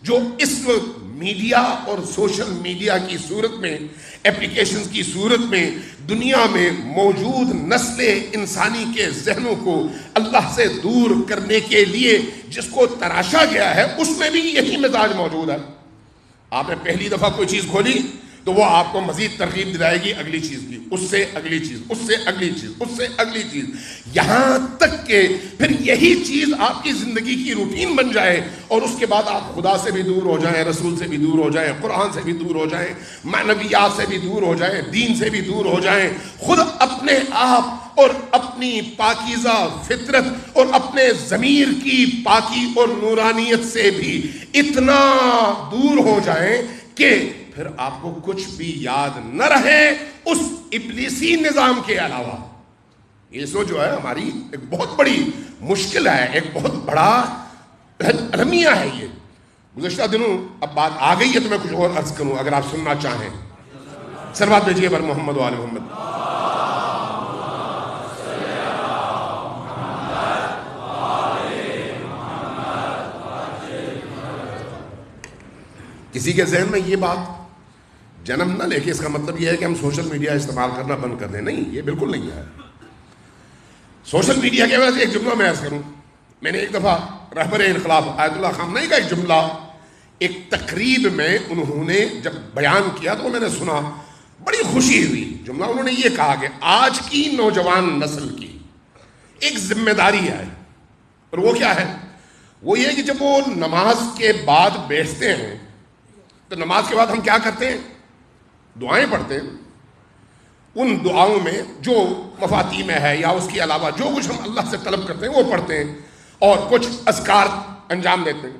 جو اس وقت میڈیا اور سوشل میڈیا کی صورت میں، اپلیکیشنز کی صورت میں دنیا میں موجود نسل انسانی کے ذہنوں کو اللہ سے دور کرنے کے لیے جس کو تراشا گیا ہے، اس میں بھی یہی مزاج موجود ہے. آپ نے پہلی دفعہ کوئی چیز کھولی تو وہ آپ کو مزید ترغیب دلائے گی اگلی چیز کی، اس سے اگلی چیز، اس سے اگلی چیز، اس سے اگلی چیز، یہاں تک کہ پھر یہی چیز آپ کی زندگی کی روٹین بن جائے، اور اس کے بعد آپ خدا سے بھی دور ہو جائیں، رسول سے بھی دور ہو جائیں، قرآن سے بھی دور ہو جائیں، معنویات سے بھی دور ہو جائیں، دین سے بھی دور ہو جائیں، خود اپنے آپ اور اپنی پاکیزہ فطرت اور اپنے ضمیر کی پاکی اور نورانیت سے بھی اتنا دور ہو جائیں کہ پھر آپ کو کچھ بھی یاد نہ رہے اس ابلیسی نظام کے علاوہ. یہ سو جو ہے ہماری ایک بہت بڑی مشکل ہے، ایک بہت بڑا المیہ ہے. یہ گزشتہ دنوں اب بات آ گئی ہے تو میں کچھ اور عرض کروں، اگر آپ سننا چاہیں. صلوات بھیجیے بر محمد و آل محمد. کسی کے ذہن میں یہ بات جنم نہ لے کے اس کا مطلب یہ ہے کہ ہم سوشل میڈیا استعمال کرنا بند کر دیں. نہیں، یہ بالکل نہیں ہے. سوشل میڈیا کی وجہ سے ایک جملہ میں عرض کروں. میں نے ایک دفعہ رہبر انقلاب آیت اللہ خامنہ کا ایک جملہ ایک تقریب میں انہوں نے جب بیان کیا تو میں نے سنا، بڑی خوشی ہوئی. جملہ انہوں نے یہ کہا کہ آج کی نوجوان نسل کی ایک ذمہ داری ہے، اور وہ کیا ہے؟ وہ یہ کہ جب وہ نماز کے بعد بیٹھتے ہیں تو نماز کے بعد ہم کیا کرتے ہیں؟ دعائیں پڑھتے ہیں. ان دعاؤں میں جو مفاتیح میں ہے یا اس کے علاوہ جو کچھ ہم اللہ سے طلب کرتے ہیں وہ پڑھتے ہیں، اور کچھ اذکار انجام دیتے ہیں.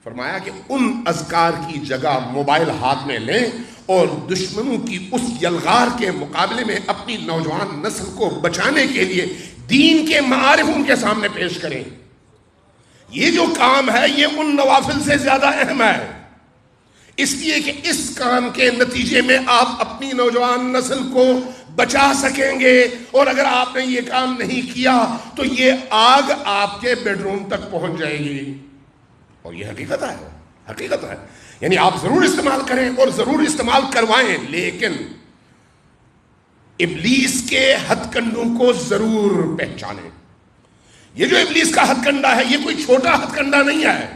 فرمایا کہ ان اذکار کی جگہ موبائل ہاتھ میں لیں اور دشمنوں کی اس یلغار کے مقابلے میں اپنی نوجوان نسل کو بچانے کے لیے دین کے معارف ان کے سامنے پیش کریں. یہ جو کام ہے یہ ان نوافل سے زیادہ اہم ہے، اس لیے کہ اس کام کے نتیجے میں آپ اپنی نوجوان نسل کو بچا سکیں گے. اور اگر آپ نے یہ کام نہیں کیا تو یہ آگ آپ کے بیڈ روم تک پہنچ جائے گی. اور یہ حقیقت ہے، حقیقت ہے. یعنی آپ ضرور استعمال کریں اور ضرور استعمال کروائیں، لیکن ابلیس کے ہتھ کنڈوں کو ضرور پہچانیں. یہ جو ابلیس کا ہتھ کنڈا ہے یہ کوئی چھوٹا ہتھ کنڈا نہیں ہے.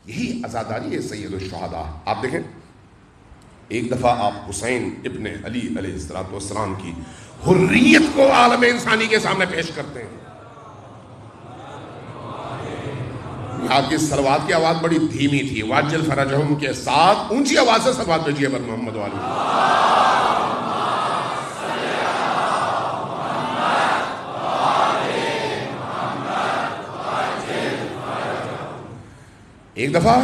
یہی عزاداری ہے سید الشہداء. آپ دیکھیں، ایک دفعہ آپ حسین ابن علی علیہ السلام کی حریت کو عالم انسانی کے سامنے پیش کرتے ہیں. آپ کی صلوات کی آواز بڑی دھیمی تھی. واجل فرجہم کے ساتھ اونچی آواز سے صلوات بھیجیے بر محمد والی. ایک دفعہ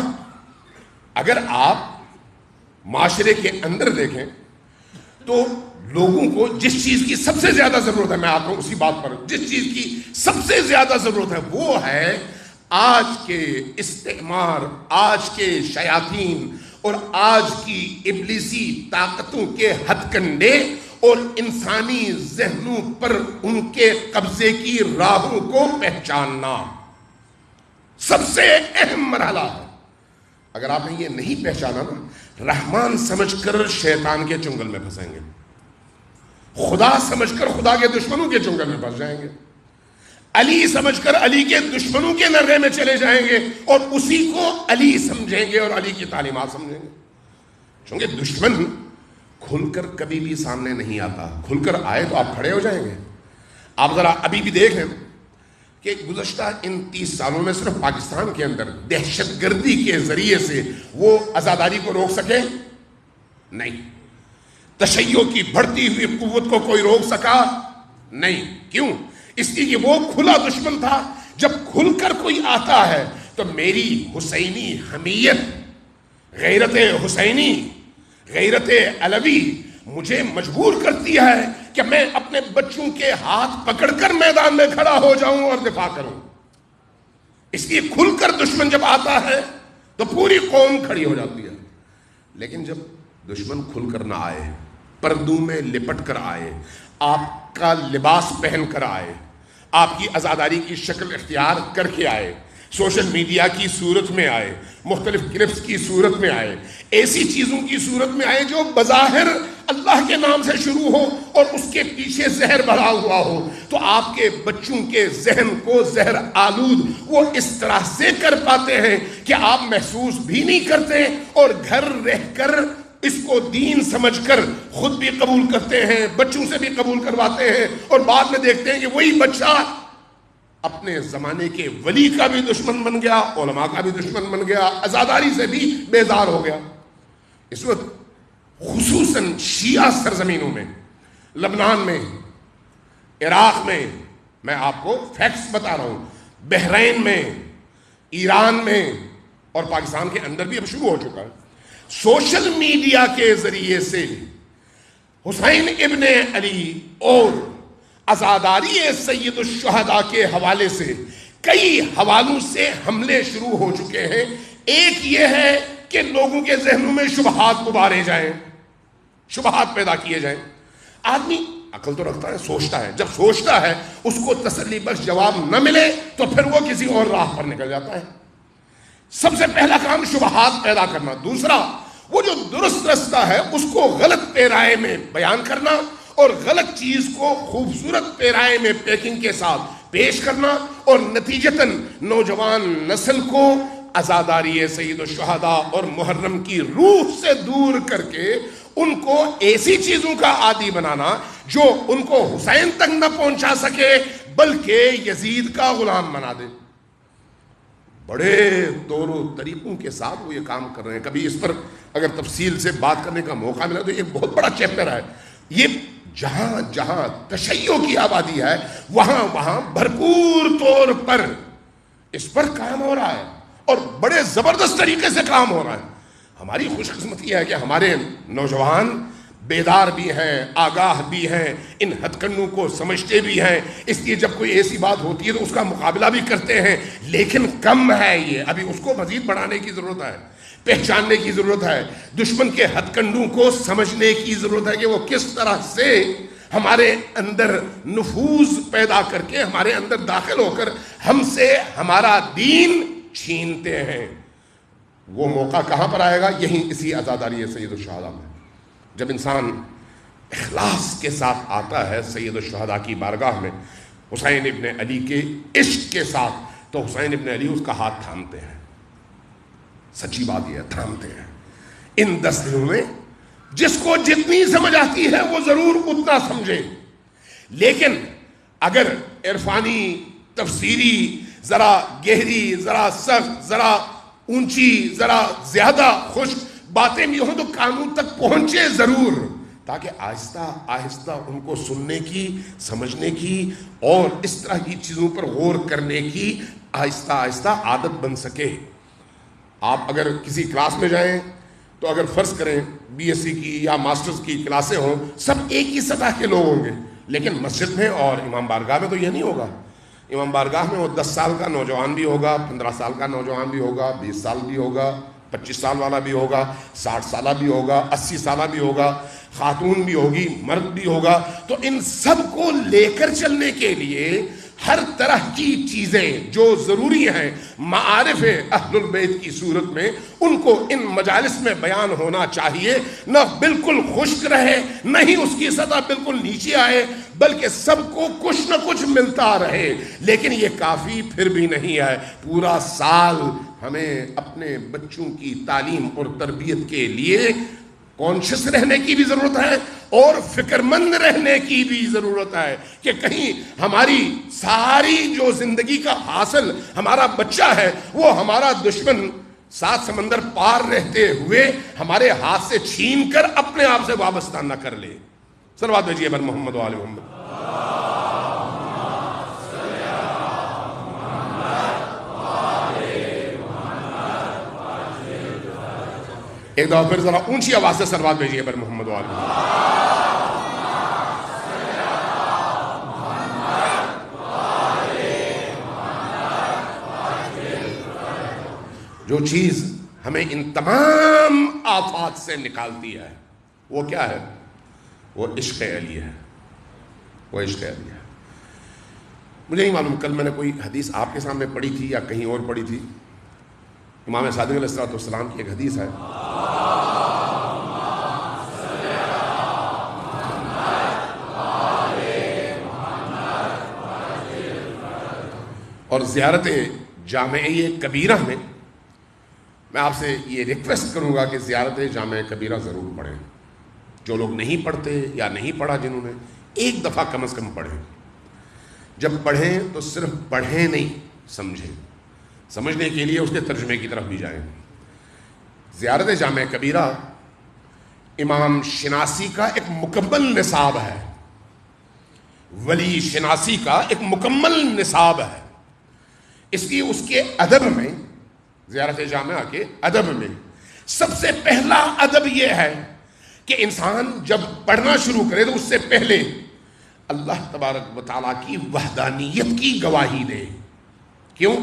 اگر آپ معاشرے کے اندر دیکھیں تو لوگوں کو جس چیز کی سب سے زیادہ ضرورت ہے، میں آتا ہوں اسی بات پر، جس چیز کی سب سے زیادہ ضرورت ہے وہ ہے آج کے استعمار، آج کے شیاطین اور آج کی ابلیسی طاقتوں کے ہتھ کنڈے اور انسانی ذہنوں پر ان کے قبضے کی راہوں کو پہچاننا سب سے اہم مرحلہ ہے۔ اگر آپ نے یہ نہیں پہچانا نا، رحمان سمجھ کر شیطان کے چنگل میں پھنسیں گے، خدا سمجھ کر خدا کے دشمنوں کے چنگل میں پھنس جائیں گے، علی سمجھ کر علی کے دشمنوں کے نرے میں چلے جائیں گے اور اسی کو علی سمجھیں گے اور علی کی تعلیمات سمجھیں گے۔ چونکہ دشمن کھل کر کبھی بھی سامنے نہیں آتا، کھل کر آئے تو آپ کھڑے ہو جائیں گے۔ آپ ذرا ابھی بھی دیکھ لیں کہ گزشتہ ان 30 سالوں میں صرف پاکستان کے اندر دہشت گردی کے ذریعے سے وہ عزاداری کو روک سکے نہیں، تشیع کی بڑھتی ہوئی قوت کو کوئی روک سکا نہیں۔ کیوں؟ اس لیے کہ وہ کھلا دشمن تھا۔ جب کھل کر کوئی آتا ہے تو میری حسینی حمیت، غیرت حسینی، غیرت علوی مجھے مجبور کرتی ہے کہ میں اپنے بچوں کے ہاتھ پکڑ کر میدان میں کھڑا ہو جاؤں اور دفاع کروں۔ اس لیے کھل کر دشمن جب آتا ہے تو پوری قوم کھڑی ہو جاتی ہے۔ لیکن جب دشمن کھل کر نہ آئے، پردوں میں لپٹ کر آئے، آپ کا لباس پہن کر آئے، آپ کی عزاداری کی شکل اختیار کر کے آئے، سوشل میڈیا کی صورت میں آئے، مختلف کلپس کی صورت میں آئے، ایسی چیزوں کی صورت میں آئے جو بظاہر اللہ کے نام سے شروع ہو اور اس کے پیچھے زہر بھرا ہوا ہو، تو آپ کے بچوں کے ذہن کو زہر آلود وہ اس طرح سے کر پاتے ہیں کہ آپ محسوس بھی نہیں کرتے اور گھر رہ کر اس کو دین سمجھ کر خود بھی قبول کرتے ہیں، بچوں سے بھی قبول کرواتے ہیں، اور بعد میں دیکھتے ہیں کہ وہی بچہ اپنے زمانے کے ولی کا بھی دشمن بن گیا، علماء کا بھی دشمن بن گیا، عزاداری سے بھی بیزار ہو گیا۔ اس وقت خصوصاً شیعہ سرزمینوں میں، لبنان میں، عراق میں آپ کو فیکٹس بتا رہا ہوں، بحرین میں، ایران میں اور پاکستان کے اندر بھی اب شروع ہو چکا ہے، سوشل میڈیا کے ذریعے سے حسین ابن علی اور عزاداری سید الشہداء کے حوالے سے کئی حوالوں سے حملے شروع ہو چکے ہیں۔ ایک یہ ہے کہ لوگوں کے ذہنوں میں شبہات ابارے جائیں، شبہات پیدا کیے جائیں۔ آدمی عقل تو رکھتا ہے، سوچتا ہے، جب سوچتا ہے اس کو تسلی بخش جواب نہ ملے تو پھر وہ کسی اور راہ پر نکل جاتا ہے۔ سب سے پہلا کام شبہات پیدا کرنا، دوسرا وہ جو درست رستہ ہے اس کو غلط پیرائے میں بیان کرنا اور غلط چیز کو خوبصورت پیرائے میں پیکنگ کے ساتھ پیش کرنا، اور نتیجتاً نوجوان نسل کو عزاداری سید الشہداء اور محرم کی روح سے دور کر کے ان کو ایسی چیزوں کا عادی بنانا جو ان کو حسین تک نہ پہنچا سکے بلکہ یزید کا غلام بنا دے۔ بڑے طور و طریقوں کے ساتھ وہ یہ کام کر رہے ہیں۔ کبھی اس پر اگر تفصیل سے بات کرنے کا موقع ملا تو یہ بہت بڑا چیپٹر ہے۔ یہ جہاں جہاں تشیع کی آبادی ہے وہاں وہاں بھرپور طور پر اس پر کام ہو رہا ہے اور بڑے زبردست طریقے سے کام ہو رہا ہے۔ ہماری خوش قسمتی ہے کہ ہمارے نوجوان بیدار بھی ہیں، آگاہ بھی ہیں، ان ہتھ کنڈوں کو سمجھتے بھی ہیں، اس لیے جب کوئی ایسی بات ہوتی ہے تو اس کا مقابلہ بھی کرتے ہیں، لیکن کم ہے یہ، ابھی اس کو مزید بڑھانے کی ضرورت ہے، پہچاننے کی ضرورت ہے، دشمن کے ہتھ کنڈوں کو سمجھنے کی ضرورت ہے کہ وہ کس طرح سے ہمارے اندر نفوذ پیدا کر کے ہمارے اندر داخل ہو کر ہم سے ہمارا دین چھینتے ہیں۔ وہ موقع کہاں پر آئے گا؟ یہیں اسی عزاداری سید الشہداء میں، جب انسان اخلاص کے ساتھ آتا ہے سید الشہداء کی بارگاہ میں حسین ابن علی کے عشق کے ساتھ، تو حسین ابن علی اس کا ہاتھ تھامتے ہیں۔ سچی بات یہ ہے، تھامتے ہیں۔ ان 10 دنوں میں جس کو جتنی سمجھ آتی ہے وہ ضرور اتنا سمجھے، لیکن اگر عرفانی، تفسیری، ذرا گہری، ذرا سخت، ذرا اونچی، ذرا زیادہ خشک باتیں بھی ہوں تو کانوں تک پہنچے ضرور، تاکہ آہستہ آہستہ ان کو سننے کی، سمجھنے کی اور اس طرح کی چیزوں پر غور کرنے کی آہستہ آہستہ عادت بن سکے۔ آپ اگر کسی کلاس میں جائیں، تو اگر فرض کریں BSc کی یا ماسٹرز کی کلاسیں ہوں، سب ایک ہی سطح کے لوگ ہوں گے، لیکن مسجد میں اور امام بارگاہ میں تو یہ نہیں ہوگا۔ امام بارگاہ میں وہ 10 سال کا نوجوان بھی ہوگا، 15 سال کا نوجوان بھی ہوگا، 20 سال بھی ہوگا، 25 سال والا بھی ہوگا، 60 سالہ بھی ہوگا، 80 سالہ بھی ہوگا، خاتون بھی ہوگی، مرد بھی ہوگا۔ تو ان سب کو لے کر چلنے کے لیے ہر طرح کی چیزیں جو ضروری ہیں معارف اہل البیت کی صورت میں، ان کو ان مجالس میں بیان ہونا چاہیے، نہ بالکل خشک رہے، نہ ہی اس کی سطح بالکل نیچے آئے، بلکہ سب کو کچھ نہ کچھ ملتا رہے۔ لیکن یہ کافی پھر بھی نہیں ہے۔ پورا سال ہمیں اپنے بچوں کی تعلیم اور تربیت کے لیے کانشس رہنے کی بھی ضرورت ہے اور فکر مند رہنے کی بھی ضرورت ہے کہ کہیں ہماری ساری جو زندگی کا حاصل ہمارا بچہ ہے وہ ہمارا دشمن 7 سمندر پار رہتے ہوئے ہمارے ہاتھ سے چھین کر اپنے آپ سے وابستہ نہ کر لے۔ صلوات بھیجیے بر محمد و آل محمد۔ ایک دفعہ پھر ذرا اونچی آواز سے صلوات بھیجیے بر محمد و آل محمد۔ جو چیز ہمیں ان تمام آفات سے نکالتی ہے وہ کیا ہے؟ وہ عشق علی ہے، وہ عشق علی ہے۔ مجھے نہیں معلوم کل میں نے کوئی حدیث آپ کے سامنے پڑھی تھی یا کہیں اور پڑھی تھی۔ امام صادق علیہ السلام کی ایک حدیث ہے، اور زیارت جامعہ کبیرہ میں میں آپ سے یہ ریکویسٹ کروں گا کہ زیارت جامعہ کبیرہ ضرور پڑھیں۔ جو لوگ نہیں پڑھتے یا نہیں پڑھا جنہوں نے، ایک دفعہ کم از کم پڑھیں۔ جب پڑھیں تو صرف پڑھیں نہیں، سمجھیں۔ سمجھنے کے لیے اس کے ترجمے کی طرف بھی جائیں۔ زیارت جامعہ کبیرہ امام شناسی کا ایک مکمل نصاب ہے، ولی شناسی کا ایک مکمل نصاب ہے۔ اس کے ادب میں، زیارت جامعہ کے ادب میں سب سے پہلا ادب یہ ہے کہ انسان جب پڑھنا شروع کرے تو اس سے پہلے اللہ تبارک و تعالیٰ کی وحدانیت کی گواہی دے۔ کیوں؟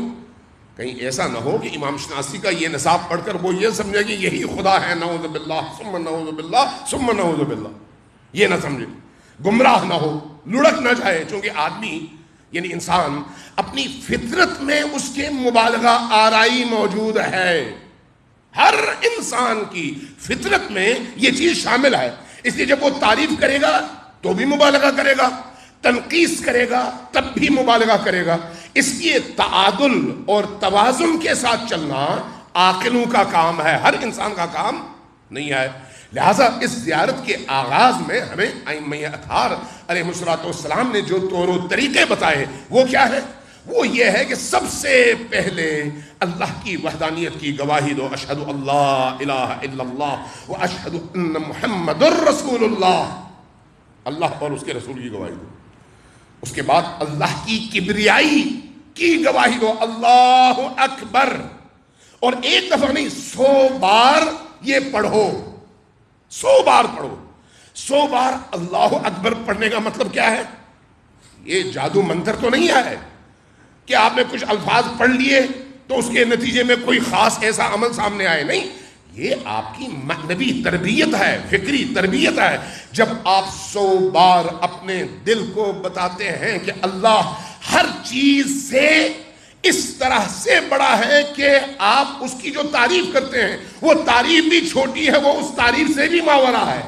کہیں ایسا نہ ہو کہ امام شناسی کا یہ نصاب پڑھ کر وہ یہ سمجھے کہ یہی خدا ہے، نعوذ باللہ ثم نعوذ باللہ ثم نعوذ باللہ، یہ نہ سمجھے، گمراہ نہ ہو، لڑک نہ جائے۔ چونکہ آدمی یعنی انسان اپنی فطرت میں اس کے مبالغہ آرائی موجود ہے، ہر انسان کی فطرت میں یہ چیز شامل ہے۔ اس لیے جب وہ تعریف کرے گا تو بھی مبالغہ کرے گا، تنقیص کرے گا تب بھی مبالغہ کرے گا۔ اس لیے تعادل اور توازن کے ساتھ چلنا عاقلوں کا کام ہے، ہر انسان کا کام نہیں ہے۔ لہٰذا اس زیارت کے آغاز میں ہمیں ائمہ اطہار علیہ السلام نے جو طور و طریقے بتائے وہ کیا ہے؟ وہ یہ ہے کہ سب سے پہلے اللہ کی وحدانیت کی گواہی دو، اشہد اللہ الہ الا اللہ و اشہد ان محمد الرسول اللہ، اللہ اور اس کے رسول کی گواہی دو۔ اس کے بعد اللہ کی کبریائی کی گواہی دو، اللہ اکبر، اور ایک دفعہ نہیں 100 بار یہ پڑھو، 100 بار پڑھو۔ 100 بار اللہ اکبر پڑھنے کا مطلب کیا ہے؟ یہ جادو منتر تو نہیں ہے کہ آپ نے کچھ الفاظ پڑھ لیے تو اس کے نتیجے میں کوئی خاص ایسا عمل سامنے آئے، نہیں، یہ آپ کی معنوی تربیت ہے، فکری تربیت ہے۔ جب آپ 100 بار اپنے دل کو بتاتے ہیں کہ اللہ ہر چیز سے اس طرح سے بڑا ہے کہ آپ اس کی جو تعریف کرتے ہیں وہ تعریف بھی چھوٹی ہے، وہ اس تعریف سے بھی ماورا ہے۔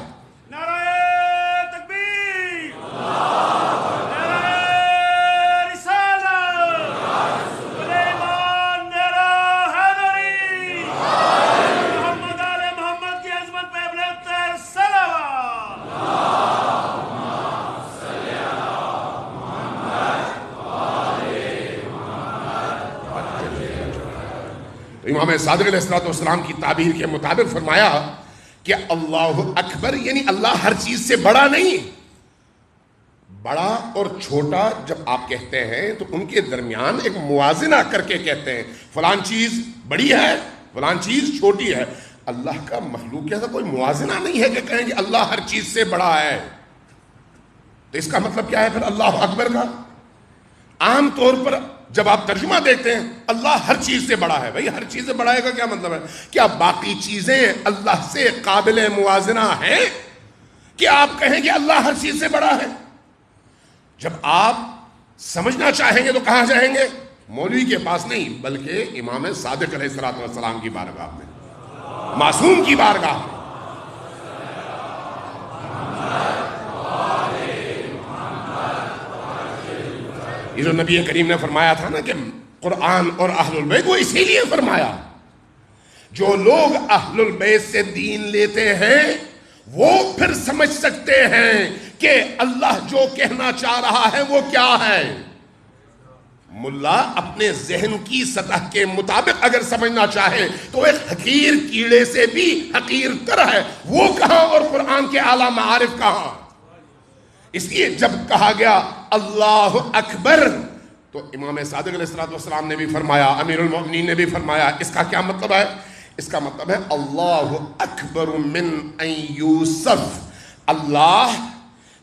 نعرہ تکبیر، نعرہ رسالت، سلیمان نعرہ حیدری، محمد آل محمد کی عظمت پہ بلندتر صلوات۔ امام صادق علیہ السلام کی تعبیر کے مطابق فرمایا کہ اللہ اکبر یعنی اللہ ہر چیز سے بڑا نہیں۔ بڑا اور چھوٹا جب آپ کہتے ہیں تو ان کے درمیان ایک موازنہ کر کے کہتے ہیں، فلان چیز بڑی ہے، فلان چیز چھوٹی ہے۔ اللہ کا مخلوق کے ساتھ کوئی موازنہ نہیں ہے کہ کہیں کہ اللہ ہر چیز سے بڑا ہے. تو اس کا مطلب کیا ہے پھر اللہ اکبر کا؟ عام طور پر جب آپ ترجمہ دیکھتے ہیں اللہ ہر چیز سے بڑا ہے، بھئی ہر چیز سے بڑا ہے کا کیا مطلب ہے؟ کیا باقی چیزیں اللہ سے قابل موازنہ ہیں کہ آپ کہیں کہ اللہ ہر چیز سے بڑا ہے؟ جب آپ سمجھنا چاہیں گے تو کہاں جائیں گے؟ مولوی کے پاس نہیں، بلکہ امام صادق علیہ السلام کی بارگاہ میں، معصوم کی بارگاہ میں. یہ جو نبی کریم نے فرمایا تھا نا کہ قرآن اور اہل البیت، وہ اسی لیے فرمایا جو لوگ اہل البیت سے دین لیتے ہیں وہ پھر سمجھ سکتے ہیں کہ اللہ جو کہنا چاہ رہا ہے وہ کیا ہے. ملا اپنے ذہن کی سطح کے مطابق اگر سمجھنا چاہے تو ایک حقیر کیڑے سے بھی حقیر تر ہے، وہ کہاں اور قرآن کے اعلیٰ معارف کہاں. اس لیے جب کہا گیا اللہ اکبر تو امام صادق علیہ السلام نے بھی فرمایا، امیر المؤمنین نے بھی فرمایا. اس کا کیا مطلب ہے؟ اس کا مطلب ہے اللہ اکبر من ان یوصف، اللہ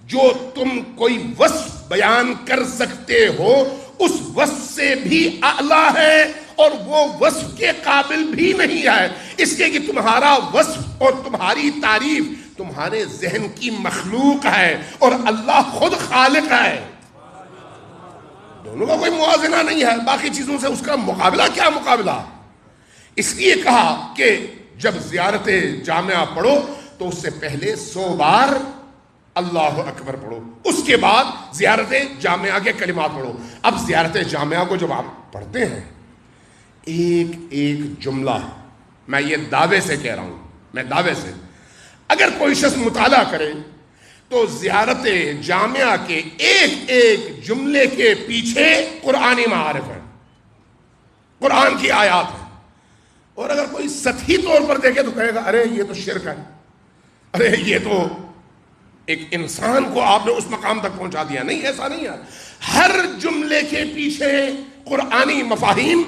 جو تم کوئی وصف بیان کر سکتے ہو اس وصف سے بھی اعلیٰ ہے اور وہ وصف کے قابل بھی نہیں ہے. اس لیے کہ تمہارا وصف اور تمہاری تعریف تمہارے ذہن کی مخلوق ہے اور اللہ خود خالق ہے. دونوں کا کوئی موازنہ نہیں ہے. باقی چیزوں سے اس کا مقابلہ کیا مقابلہ؟ اس لیے کہا کہ جب زیارت جامعہ پڑھو تو اس سے پہلے 100 بار اللہ اکبر پڑھو، اس کے بعد زیارت جامعہ کے کلمات پڑھو. اب زیارت جامعہ کو جب آپ پڑھتے ہیں ایک ایک جملہ، میں یہ دعوے سے کہہ رہا ہوں، میں دعوے سے، اگر کوئی شخص مطالعہ کرے تو زیارت جامعہ کے ایک ایک جملے کے پیچھے قرآنی معارف ہے، قرآن کی آیات ہے. اور اگر کوئی سطحی طور پر دیکھے تو کہے گا ارے یہ تو شرک ہے، ارے یہ تو ایک انسان کو آپ نے اس مقام تک پہنچا دیا. نہیں، ایسا نہیں ہے. ہر جملے کے پیچھے قرآنی مفاہیم،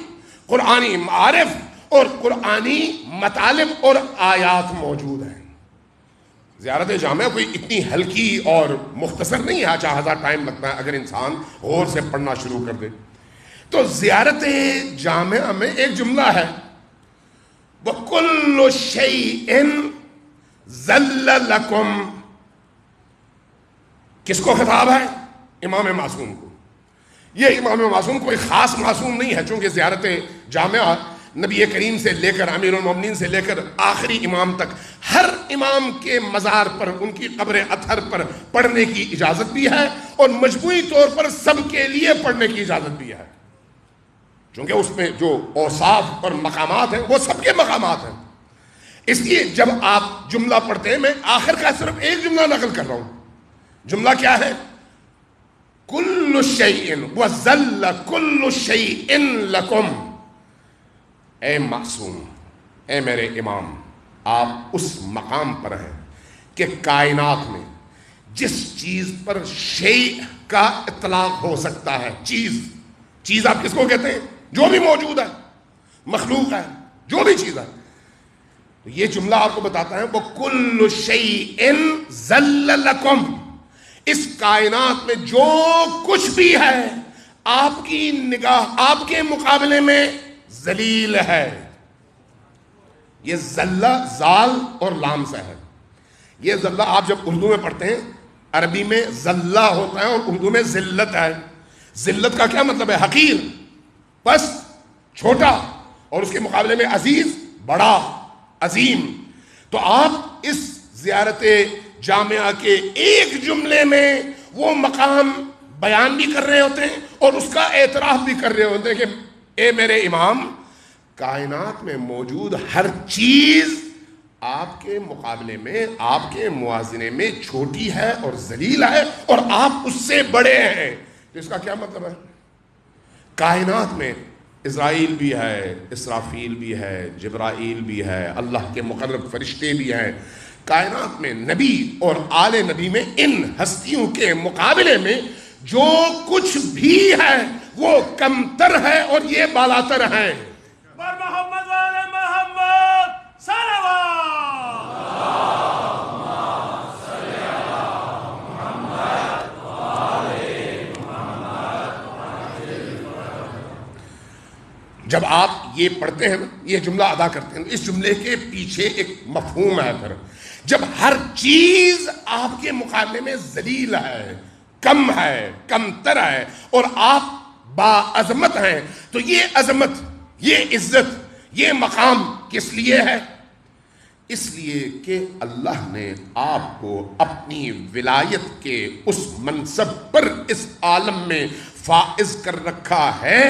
قرآنی معارف اور قرآنی مطالب اور آیات موجود ہیں. زیارت جامعہ کوئی اتنی ہلکی اور مختصر نہیں ہے، 4000 ٹائم لگتا ہے اگر انسان غور سے پڑھنا شروع کر دے. تو زیارت جامعہ میں ایک جملہ ہے وَكُلُّ شَيْءٍ ذَلَّ لَكُمْ. کس کو خطاب ہے؟ امام معصوم کو. یہ امام معصوم کوئی خاص معصوم نہیں ہے، چونکہ زیارت جامعہ نبی کریم سے لے کر امیر المومنین سے لے کر آخری امام تک ہر امام کے مزار پر، ان کی قبر اطہر پر پڑھنے کی اجازت بھی ہے اور مجموعی طور پر سب کے لیے پڑھنے کی اجازت بھی ہے، چونکہ اس میں جو اوصاف اور مقامات ہیں وہ سب کے مقامات ہیں. اس لیے جب آپ جملہ پڑھتے ہیں، میں آخر کا صرف ایک جملہ نقل کر رہا ہوں. جملہ کیا ہے؟ کل شیء وذل کل شیء لکم. اے معصوم، اے میرے امام، آپ اس مقام پر ہیں کہ کائنات میں جس چیز پر شیء کا اطلاق ہو سکتا ہے، چیز آپ کس کو کہتے ہیں؟ جو بھی موجود ہے، مخلوق ہے، جو بھی چیز ہے. تو یہ جملہ آپ کو بتاتا ہے وہ کل شیء ذل لکم. اس کائنات میں جو کچھ بھی ہے آپ کی نگاہ آپ کے مقابلے میں ذلیل ہے. یہ ذلہ زال اور لام سے ہے. یہ ذلہ آپ جب اردو میں پڑھتے ہیں، عربی میں ذلہ ہوتا ہے اور اردو میں ذلت ہے. ذلت کا کیا مطلب ہے؟ حقیر، پس، چھوٹا، اور اس کے مقابلے میں عزیز، بڑا، عظیم. تو آپ اس زیارت جامعہ کے ایک جملے میں وہ مقام بیان بھی کر رہے ہوتے ہیں اور اس کا اعتراف بھی کر رہے ہوتے ہیں کہ اے میرے امام، کائنات میں موجود ہر چیز آپ کے مقابلے میں، آپ کے موازنے میں چھوٹی ہے اور ذلیل ہے اور آپ اس سے بڑے ہیں. تو اس کا کیا مطلب ہے؟ کائنات میں اسرائیل بھی ہے، اسرافیل بھی ہے، جبرائیل بھی ہے، اللہ کے مقرب فرشتے بھی ہیں. کائنات میں نبی اور آل نبی میں ان ہستیوں کے مقابلے میں جو کچھ بھی ہے وہ کمتر ہے اور یہ بالاتر ہیں. محمد والے محمد صلوات. جب آپ یہ پڑھتے ہیں نا، یہ جملہ ادا کرتے ہیں، اس جملے کے پیچھے ایک مفہوم ہے. پھر جب ہر چیز آپ کے مقابلے میں ذلیل ہے، کم ہے، کم تر ہے، اور آپ باعظمت ہیں، تو یہ عظمت، یہ عزت، یہ مقام کس لیے ہے؟ اس لیے کہ اللہ نے آپ کو اپنی ولایت کے اس منصب پر اس عالم میں فائز کر رکھا ہے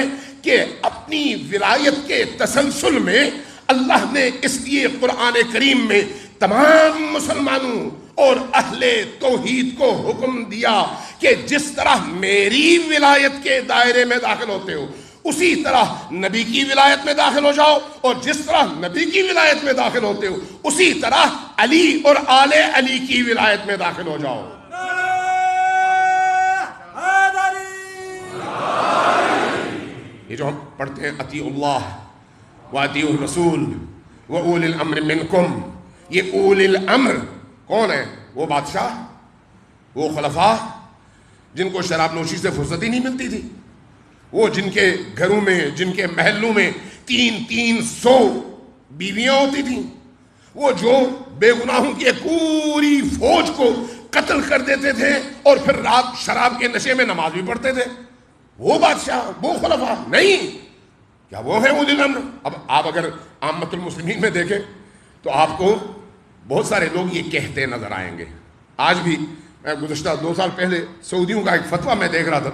کہ اپنی ولایت کے تسلسل میں اللہ نے اس لیے قرآن کریم میں تمام مسلمانوں اور اہل توحید کو حکم دیا کہ جس طرح میری ولایت کے دائرے میں داخل ہوتے ہو اسی طرح نبی کی ولایت میں داخل ہو جاؤ، اور جس طرح نبی کی ولایت میں داخل ہوتے ہو اسی طرح علی اور آل علی کی ولایت میں داخل ہو جاؤ. یہ جو ہم پڑھتے ہیں اطیعوا اللہ واطیعوا الرسول واولی الامر منکم، یہ اولی الامر کون ہے؟ وہ بادشاہ، وہ خلفاء جن کو شراب نوشی سے فرصت ہی نہیں ملتی تھی، وہ جن کے گھروں میں، جن کے محلوں میں 300 بیویاں ہوتی تھیں، وہ جو بے گناہوں کی ایک پوری فوج کو قتل کر دیتے تھے اور پھر رات شراب کے نشے میں نماز بھی پڑھتے تھے. وہ بادشاہ، وہ خلفاء نہیں، کیا وہ ہے اولی الامر؟ اب آپ اگر عامت المسلمین میں دیکھیں تو آپ کو بہت سارے لوگ یہ کہتے نظر آئیں گے. آج بھی میں گزشتہ 2 سال پہلے سعودیوں کا ایک فتویٰ میں دیکھ رہا تھا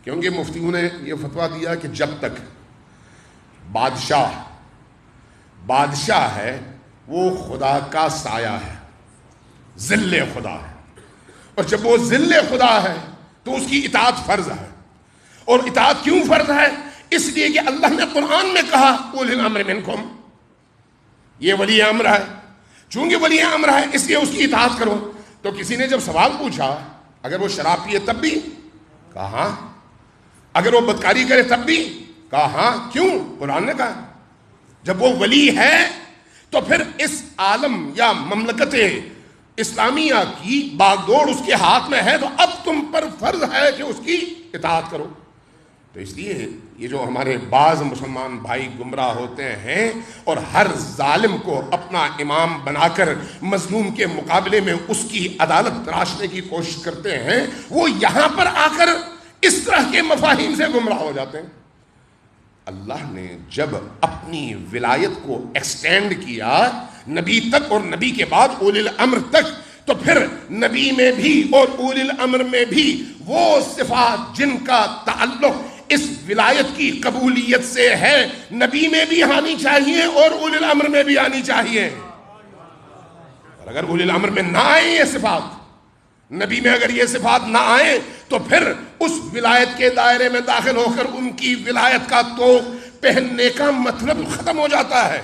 کہ ان کے مفتیوں نے یہ فتویٰ دیا کہ جب تک بادشاہ ہے وہ خدا کا سایہ ہے، ذل خدا ہے، اور جب وہ ذل خدا ہے تو اس کی اطاعت فرض ہے. اور اطاعت کیوں فرض ہے؟ اس لیے کہ اللہ نے قرآن میں کہا اولی الامر منکم، یہ ولی امر ہے، چونکہ ولی امر ہے اس لیے اس کی اطاعت کرو. تو کسی نے جب سوال پوچھا اگر وہ شراب پیے تب بھی؟ کہا ہاں. اگر وہ بدکاری کرے تب بھی؟ کہا ہاں. کیوں؟ قرآن نے کہا. جب وہ ولی ہے تو پھر اس عالم یا مملکت اسلامیہ کی باغ دوڑ اس کے ہاتھ میں ہے، تو اب تم پر فرض ہے کہ اس کی اطاعت کرو. تو اس لیے یہ جو ہمارے بعض مسلمان بھائی گمراہ ہوتے ہیں اور ہر ظالم کو اپنا امام بنا کر مظلوم کے مقابلے میں اس کی عدالت تراشنے کی کوشش کرتے ہیں، وہ یہاں پر آ کر اس طرح کے مفاہیم سے گمراہ ہو جاتے ہیں. اللہ نے جب اپنی ولایت کو ایکسٹینڈ کیا نبی تک اور نبی کے بعد اولی الامر تک، تو پھر نبی میں بھی اور اولی الامر میں بھی وہ صفات جن کا تعلق اس ولایت کی قبولیت سے ہے نبی میں بھی آنی چاہیے اور اولی الامر میں بھی آنی چاہیے. اور اگر اولی الامر میں نہ آئیں یہ صفات، نبی میں اگر یہ صفات نہ آئیں، تو پھر اس ولایت کے دائرے میں داخل ہو کر ان کی ولایت کا توق پہننے کا مطلب ختم ہو جاتا ہے.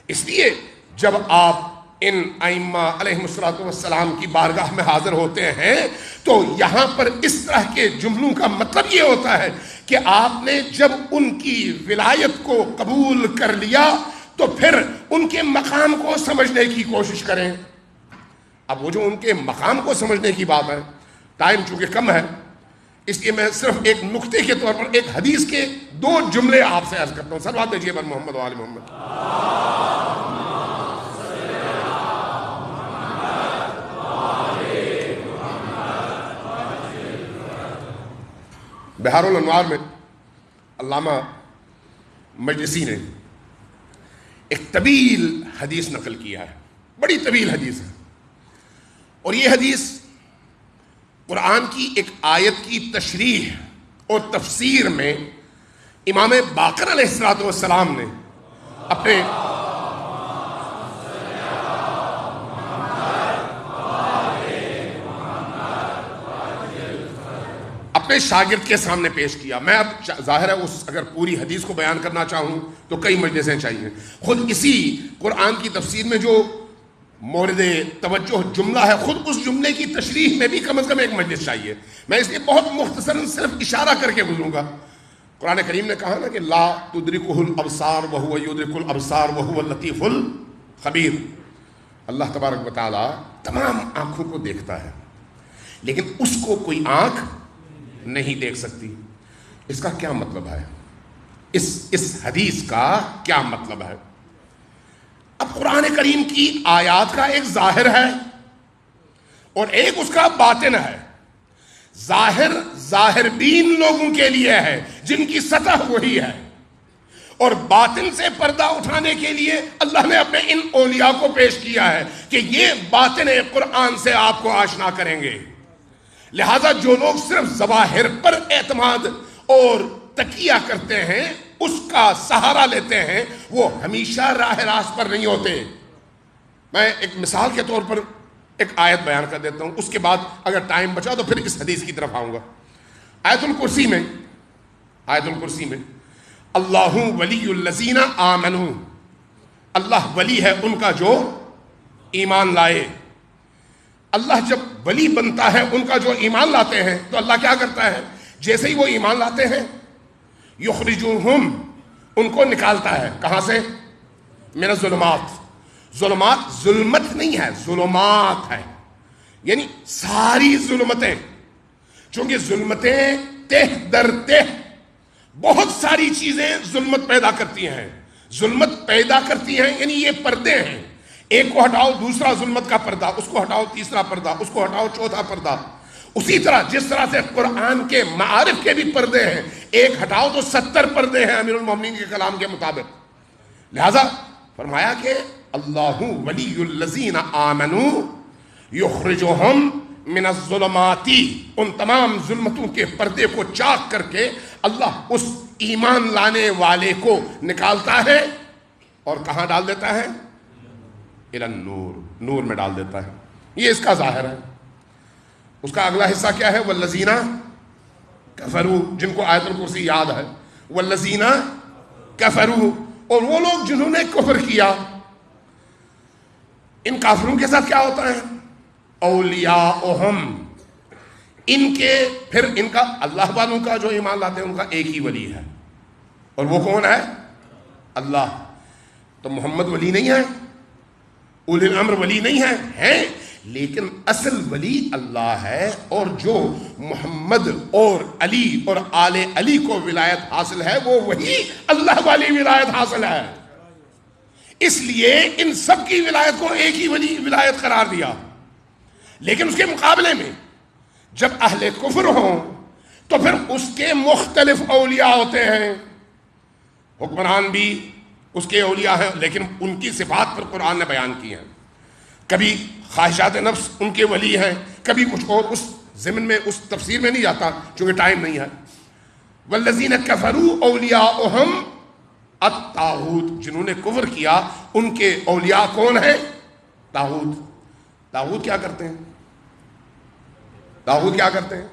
اس لیے جب آپ ان ائمہ علیہ السلام کی بارگاہ میں حاضر ہوتے ہیں تو یہاں پر اس طرح کے جملوں کا مطلب یہ ہوتا ہے کہ آپ نے جب ان کی ولایت کو قبول کر لیا تو پھر ان کے مقام کو سمجھنے کی کوشش کریں. اب وہ جو ان کے مقام کو سمجھنے کی بات ہے، ٹائم چونکہ کم ہے اس لیے میں صرف ایک نقطے کے طور پر ایک حدیث کے 2 جملے آپ سے عرض کرتا ہوں. صلوات بھیجیے بر محمد و آل محمد. بہار الانوار میں علامہ مجلسی نے ایک طویل حدیث نقل کیا ہے، بڑی طویل حدیث ہے، اور یہ حدیث قرآن کی ایک آیت کی تشریح اور تفسیر میں امام باقر علیہ السلام نے اپنے شاگرد کے سامنے پیش کیا. میں اب ظاہر ہے اگر پوری حدیث کو بیان کرنا چاہوں تو کئی مجلسیں چاہیے. خود اسی قرآن کی تفسیر میں جو مورد توجہ جملہ ہے، خود اس جملے کی تشریح میں بھی کم از کم ایک مجلس چاہیے. میں اس لیے بہت مختصراً صرف اشارہ کر کے گزروں گا. قرآن کریم نے کہا نا کہ لا تدرکہ الابصار وہو یدرک الابصار وہو اللطیف الخبیر. اللہ تبارک و تعالی تمام آنکھوں کو دیکھتا ہے لیکن اس کو کوئی آنکھ نہیں دیکھ سکتی. اس کا کیا مطلب ہے؟ اس حدیث کا کیا مطلب ہے؟ اب قرآن کریم کی آیات کا ایک ظاہر ہے اور ایک اس کا باطن ہے. ظاہر بین لوگوں کے لیے ہے جن کی سطح وہی ہے، اور باطن سے پردہ اٹھانے کے لیے اللہ نے اپنے ان اولیاء کو پیش کیا ہے کہ یہ باطن قرآن سے آپ کو آشنا کریں گے. لہذا جو لوگ صرف ظواہر پر اعتماد اور تکیہ کرتے ہیں، اس کا سہارا لیتے ہیں، وہ ہمیشہ راہ راست پر نہیں ہوتے. میں ایک مثال کے طور پر ایک آیت بیان کر دیتا ہوں، اس کے بعد اگر ٹائم بچا تو پھر اس حدیث کی طرف آؤں گا. آیت الکرسی میں اللہ ولی الذین آمنوا، اللہ ولی ہے ان کا جو ایمان لائے. اللہ جب ولی بنتا ہے ان کا جو ایمان لاتے ہیں تو اللہ کیا کرتا ہے؟ جیسے ہی وہ ایمان لاتے ہیں یخرجوہم، ان کو نکالتا ہے. کہاں سے؟ من الظلمات. ظلمت نہیں ہے، ظلمات ہے، یعنی ساری ظلمتیں. چونکہ ظلمتیں تہ در تہ بہت ساری چیزیں ظلمت پیدا کرتی ہیں، یعنی یہ پردے ہیں. ایک کو ہٹاؤ دوسرا ظلمت کا پردہ، اس کو ہٹاؤ تیسرا پردہ، اس کو ہٹاؤ چوتھا پردہ. اسی طرح جس طرح سے قرآن کے معارف کے بھی پردے ہیں، ایک ہٹاؤ تو 70 پردے ہیں امیر المومنین کے کلام کے مطابق. لہذا فرمایا کہ اللہ ولی الذین آمنوا یخرجہم من الظلمات، ان تمام ظلمتوں کے پردے کو چاک کر کے اللہ اس ایمان لانے والے کو نکالتا ہے اور کہاں ڈال دیتا ہے؟ الی النور، نور میں ڈال دیتا ہے. یہ اس کا ظاہر ہے. اس کا اگلا حصہ کیا ہے؟ والذین کفروا، جن کو آیت الکرسی یاد ہے. والذین کفروا، اور وہ لوگ جنہوں نے کفر کیا. ان کافروں کے ساتھ کیا ہوتا ہے؟ اولیاءہم، ان کے پھر ان کا اللہ والوں کا جو ایمان لاتے ہیں ان کا ایک ہی ولی ہے، اور وہ کون ہے؟ اللہ. تو محمد ولی نہیں ہے، اولی الامر ولی نہیں ہے، لیکن اصل ولی اللہ ہے. اور جو محمد اور علی اور آل علی کو ولایت حاصل ہے وہ وہی اللہ والی ولایت حاصل ہے. اس لیے ان سب کی ولایت کو ایک ہی ولی ولایت قرار دیا. لیکن اس کے مقابلے میں جب اہل کفر ہوں تو پھر اس کے مختلف اولیاء ہوتے ہیں. حکمران بھی اس کے اولیاء ہیں، لیکن ان کی صفات پر قرآن نے بیان کی ہیں. کبھی خواہشات نفس ان کے ولی ہیں، کبھی کچھ اور. اس ضمن میں اس تفسیر میں نہیں جاتا چونکہ ٹائم نہیں ہے. والذین کفروا اولیاءہم الطاغوت، جنہوں نے کفر کیا ان کے اولیاء کون ہیں؟ طاغوت. طاغوت کیا کرتے ہیں؟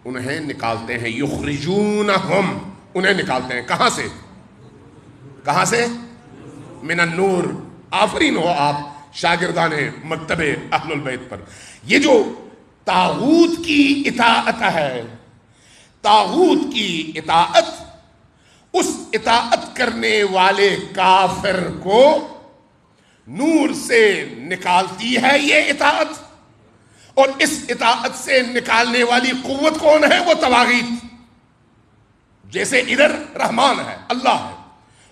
انہیں نکالتے ہیں. یخرجونہم، انہیں نکالتے ہیں. کہاں سے؟ من النور. آفرین ہو آپ شاگردان مکتب اہل البیت پر. یہ جو طاغوت کی اطاعت ہے، طاغوت کی اطاعت اس اطاعت کرنے والے کافر کو نور سے نکالتی ہے یہ اطاعت. اور اس اطاعت سے نکالنے والی قوت کون ہے؟ وہ طواغیت. جیسے ادھر رحمان ہے، اللہ ہے،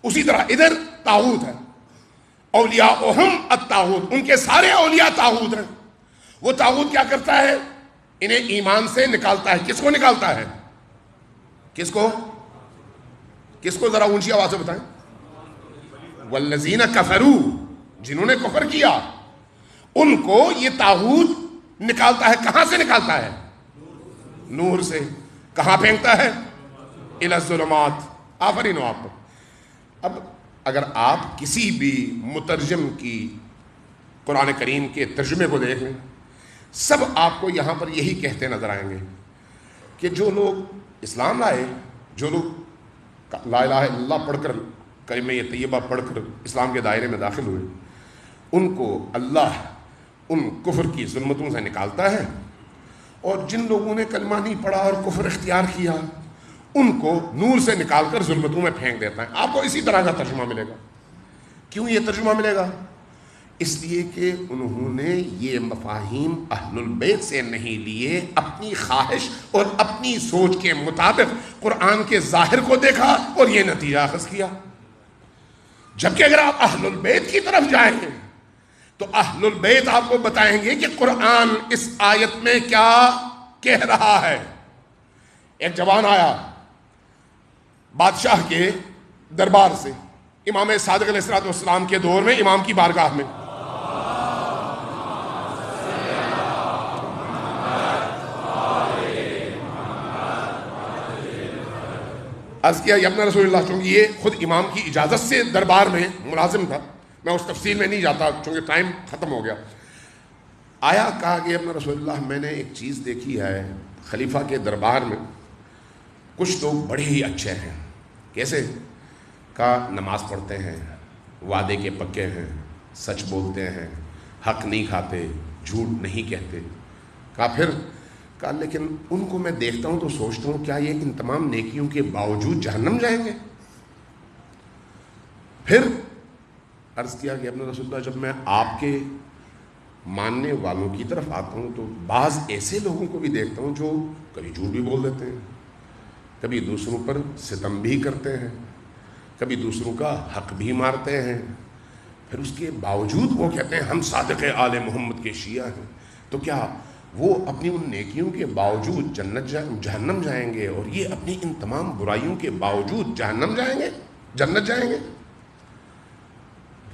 اسی طرح ادھر طاغوت ہے. اولیاءہم الطاغوت، ان کے سارے اولیاء طاغوت ہیں. وہ طاغوت کیا کرتا ہے؟ انہیں ایمان سے نکالتا ہے. کس کو نکالتا ہے؟ کس کو ذرا اونچی آواز سے بتائیں. والذین کفروا، جنہوں نے کفر کیا ان کو یہ طاغوت نکالتا ہے. کہاں سے نکالتا ہے؟ نور سے. کہاں پھینکتا ہے؟ الی الظلمات. آفرین ہو آپ پر. اب اگر آپ کسی بھی مترجم کی قرآن کریم کے ترجمے کو دیکھ لیں، سب آپ کو یہاں پر یہی کہتے نظر آئیں گے کہ جو لوگ اسلام لائے، جو لوگ لا الہ الا اللہ پڑھ کر، کلمہ طیبہ پڑھ کر اسلام کے دائرے میں داخل ہوئے، ان کو اللہ ان کفر کی ظلمتوں سے نکالتا ہے. اور جن لوگوں نے کلمہ نہیں پڑھا اور کفر اختیار کیا ان کو نور سے نکال کر ظلمتوں میں پھینک دیتا ہے. آپ کو اسی طرح کا ترجمہ ملے گا. کیوں یہ ترجمہ ملے گا؟ اس لیے کہ انہوں نے یہ مفاہیم اہل البیت سے نہیں لیے، اپنی خواہش اور اپنی سوچ کے مطابق قرآن کے ظاہر کو دیکھا اور یہ نتیجہ اخذ کیا۔ جبکہ اگر آپ اہل البیت کی طرف جائیں گے تو اہل البیت آپ کو بتائیں گے کہ قرآن اس آیت میں کیا کہہ رہا ہے۔ ایک جوان آیا بادشاہ کے دربار سے امام صادق علیہ السلام کے دور میں امام کی بارگاہ میں، عرض کیا یا ابن رسول اللہ، چونکہ یہ خود امام کی اجازت سے دربار میں ملازم تھا، میں اس تفصیل میں نہیں جاتا چونکہ ٹائم ختم ہو گیا۔ آیا، کہا کہ ابن رسول اللہ میں نے ایک چیز دیکھی ہے خلیفہ کے دربار میں، کچھ لوگ بڑے ہی اچھے ہیں۔ کیسے؟ کہا نماز پڑھتے ہیں، وعدے کے پکے ہیں، سچ بولتے ہیں، حق نہیں کھاتے، جھوٹ نہیں کہتے۔ کہا پھر؟ کہا لیکن ان کو میں دیکھتا ہوں تو سوچتا ہوں کیا یہ ان تمام نیکیوں کے باوجود جہنم جائیں گے؟ پھر عرض کیا کہ ابن رسول اللہ جب میں آپ کے ماننے والوں کی طرف آتا ہوں تو بعض ایسے لوگوں کو بھی دیکھتا ہوں جو کبھی جھوٹ بھی بول دیتے ہیں، کبھی دوسروں پر ستم بھی کرتے ہیں، کبھی دوسروں کا حق بھی مارتے ہیں، پھر اس کے باوجود وہ کہتے ہیں ہم صادق آل محمد کے شیعہ ہیں۔ تو کیا وہ اپنی ان نیکیوں کے باوجود جہنم جائیں گے اور یہ اپنی ان تمام برائیوں کے باوجود جہنم جائیں گے، جنت جائیں گے؟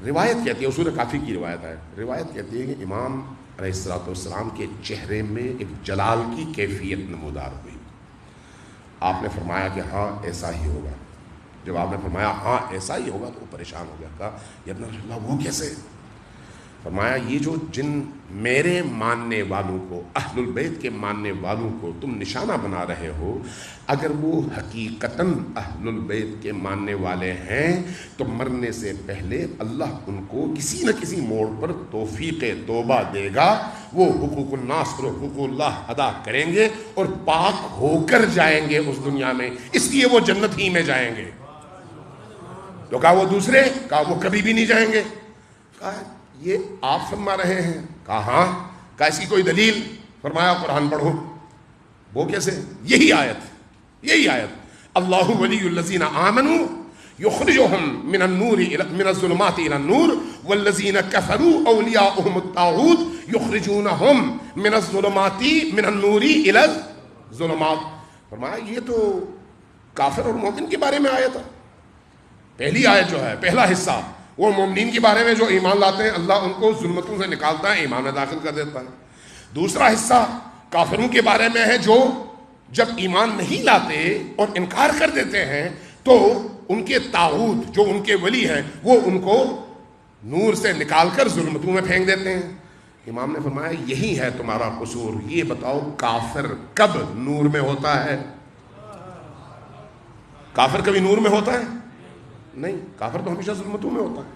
روایت کہتی ہے، اصول کافی کی روایت ہے، روایت کہتی ہے کہ امام علیہ السلام کے چہرے میں ایک جلال کی کیفیت نمودار ہوئی۔ آپ نے فرمایا کہ ہاں ایسا ہی ہوگا۔ جب آپ نے فرمایا ہاں ایسا ہی ہوگا تو وہ پریشان ہو گیا، کہا یا ابن رسول اللہ وہ کیسے؟ فرمایا یہ جو جن میرے ماننے والوں کو، اہل البیت کے ماننے والوں کو تم نشانہ بنا رہے ہو، اگر وہ حقیقتاً اہل البیت کے ماننے والے ہیں تو مرنے سے پہلے اللہ ان کو کسی نہ کسی موڑ پر توفیق توبہ دے گا، وہ حقوق الناس اور حقوق اللہ ادا کریں گے اور پاک ہو کر جائیں گے اس دنیا میں، اس لیے وہ جنت ہی میں جائیں گے۔ تو کہا وہ دوسرے؟ کہا وہ کبھی بھی نہیں جائیں گے۔ کہا یہ آپ فرما رہے ہیں؟ کہا ہاں۔ کہا اس کی کوئی دلیل؟ فرمایا قرآن پڑھو۔ وہ کیسے؟ یہی آیت اللہ ولی الذین آمنوا یخرجہم من الظلمات الی النور والذین کفروا اولیاؤہم الطاغوت یخرجونہم من النور الی الظلمات۔ فرمایا یہ تو کافر اور مومن کے بارے میں آیت ہے۔ پہلی آیت جو ہے، پہلا حصہ وہ مومنین کے بارے میں جو ایمان لاتے ہیں، اللہ ان کو ظلمتوں سے نکالتا ہے، ایمان میں داخل کر دیتا ہے۔ دوسرا حصہ کافروں کے بارے میں ہے جو جب ایمان نہیں لاتے اور انکار کر دیتے ہیں تو ان کے طاغوت جو ان کے ولی ہیں وہ ان کو نور سے نکال کر ظلمتوں میں پھینک دیتے ہیں۔ امام نے فرمایا یہی ہے تمہارا قصور، یہ بتاؤ کافر کب نور میں ہوتا ہے؟ کافر کبھی نور میں ہوتا ہے؟ نہیں، کافر تو ہمیشہ ظلمتوں میں ہوتا ہے۔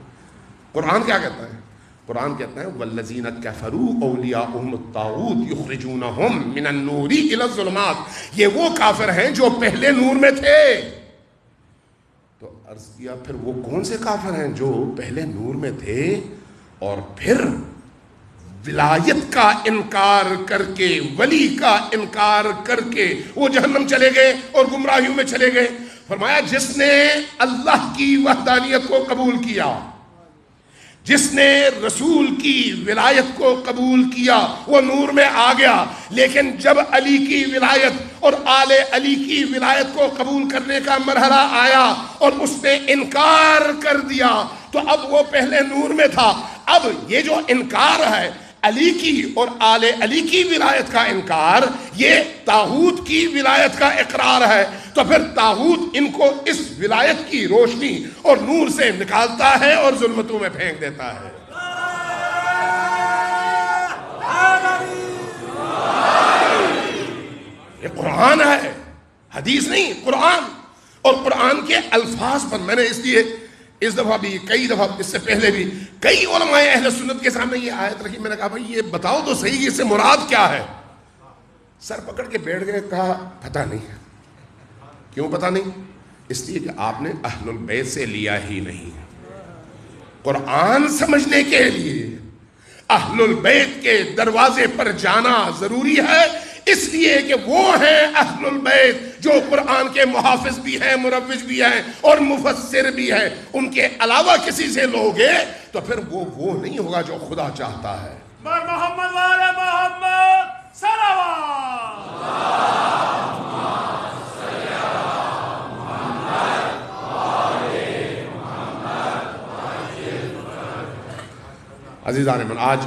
قرآن کیا کہتا ہے؟ قرآن کہتا ہے والذین کفروا اولیاؤہم الطاغوت یخرجونہم من النور الی الظلمات، یہ وہ کافر ہیں جو پہلے نور میں تھے۔ تو عرض کیا پھر وہ کون سے کافر ہیں جو پہلے نور میں تھے اور پھر ولایت کا انکار کر کے، ولی کا انکار کر کے وہ جہنم چلے گئے اور گمراہیوں میں چلے گئے؟ فرمایا جس نے اللہ کی وحدانیت کو قبول کیا، جس نے رسول کی ولایت کو قبول کیا، وہ نور میں آ گیا، لیکن جب علی کی ولایت اور آل علی کی ولایت کو قبول کرنے کا مرحلہ آیا اور اس نے انکار کر دیا تو اب وہ پہلے نور میں تھا، اب یہ جو انکار ہے علی کی اور آل علی کی ولایت کا انکار، یہ طاغوت کی ولایت کا اقرار ہے، تو پھر طاغوت ان کو اس ولایت کی روشنی اور نور سے نکالتا ہے اور ظلمتوں میں پھینک دیتا ہے۔ یہ قرآن ہے، حدیث نہیں، قرآن۔ اور قرآن کے الفاظ پر میں نے اس لیے اس دفعہ بھی، کئی دفعہ اس سے پہلے بھی کئی علماء اہل سنت کے سامنے یہ آیت رکھی، میں نے کہا بھائی یہ بتاؤ تو صحیح اس سے مراد کیا ہے؟ سر پکڑ کے بیٹھ گئے، کہا پتہ نہیں۔ کیوں پتہ نہیں؟ اس لیے کہ آپ نے اہل البیت سے لیا ہی نہیں۔ قرآن سمجھنے کے لیے اہل البیت کے دروازے پر جانا ضروری ہے، اس لیے کہ وہ ہیں اہل البیت جو قرآن کے محافظ بھی ہیں، مروج بھی ہیں اور مفسر بھی ہیں. ان کے علاوہ کسی سے لوگے تو پھر وہ نہیں ہوگا جو خدا چاہتا ہے. بر محمد والے محمد صلوات. عزیزان من، آج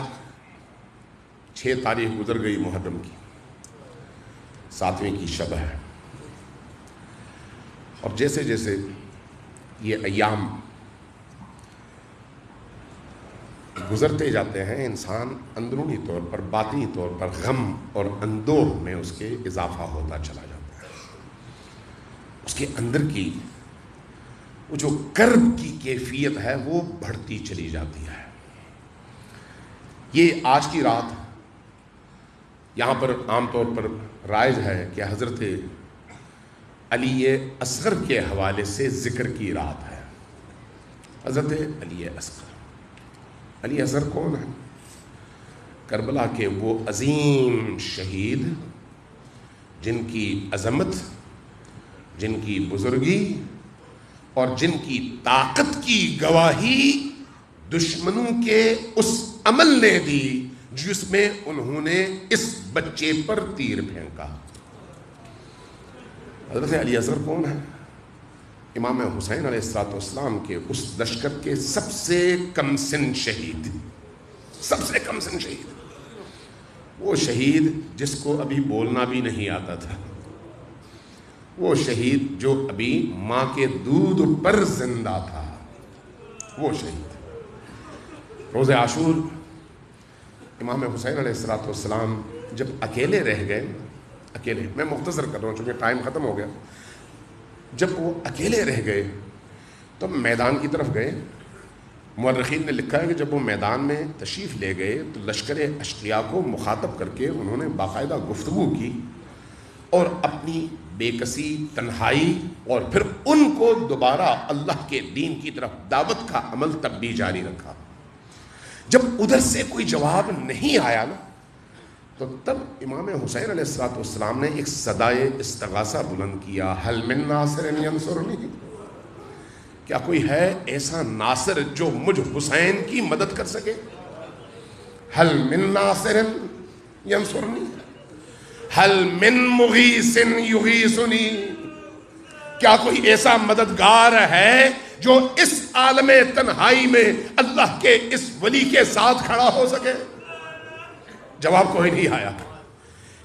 6 تاریخ گزر گئی محرم کی، 7ویں کی شب ہے، اور جیسے جیسے یہ ایام گزرتے جاتے ہیں انسان اندرونی طور پر، باطنی طور پر غم اور اندوہ میں اس کے اضافہ ہوتا چلا جاتا ہے. اس کے اندر کی وہ جو کرب کی کیفیت ہے وہ بڑھتی چلی جاتی ہے. یہ آج کی رات یہاں پر عام طور پر رائج ہے کہ حضرت علی اصغر کے حوالے سے ذکر کی رات ہے. حضرت علی اصغر، علی اصغر کون ہے؟ کربلا کے وہ عظیم شہید جن کی عظمت، جن کی بزرگی اور جن کی طاقت کی گواہی دشمنوں کے اس عمل نے دی جس میں انہوں نے اس بچے پر تیر پھینکا. حضرت علی اصغر کون ہے؟ امام حسین علیہ السلام کے اس لشکر کے سب سے کم سن شہید، سب سے کم سن شہید، وہ شہید جس کو ابھی بولنا بھی نہیں آتا تھا، وہ شہید جو ابھی ماں کے دودھ پر زندہ تھا، وہ شہید. روز عاشور امام حسین علیہ السلام جب اکیلے رہ گئے، اکیلے، میں مختصر کر رہا ہوں چونکہ ٹائم ختم ہو گیا، جب وہ اکیلے رہ گئے تو میدان کی طرف گئے. مورخین نے لکھا ہے کہ جب وہ میدان میں تشریف لے گئے تو لشکر اشقیاء کو مخاطب کر کے انہوں نے باقاعدہ گفتگو کی اور اپنی بے کسی، تنہائی اور پھر ان کو دوبارہ اللہ کے دین کی طرف دعوت کا عمل تب بھی جاری رکھا. جب ادھر سے کوئی جواب نہیں آیا نا تو تب امام حسین علیہ السلام نے ایک صدائے استغاثہ بلند کیا، حل من ناصر ینصرنی، کیا کوئی ہے ایسا ناصر جو مجھ حسین کی مدد کر سکے؟ حل من ناصر ینصرنی، حل من مغیث یغیثنی، کیا کوئی ایسا مددگار ہے جو اس عالم تنہائی میں اللہ کے اس ولی کے ساتھ کھڑا ہو سکے؟ جواب کوئی نہیں آیا.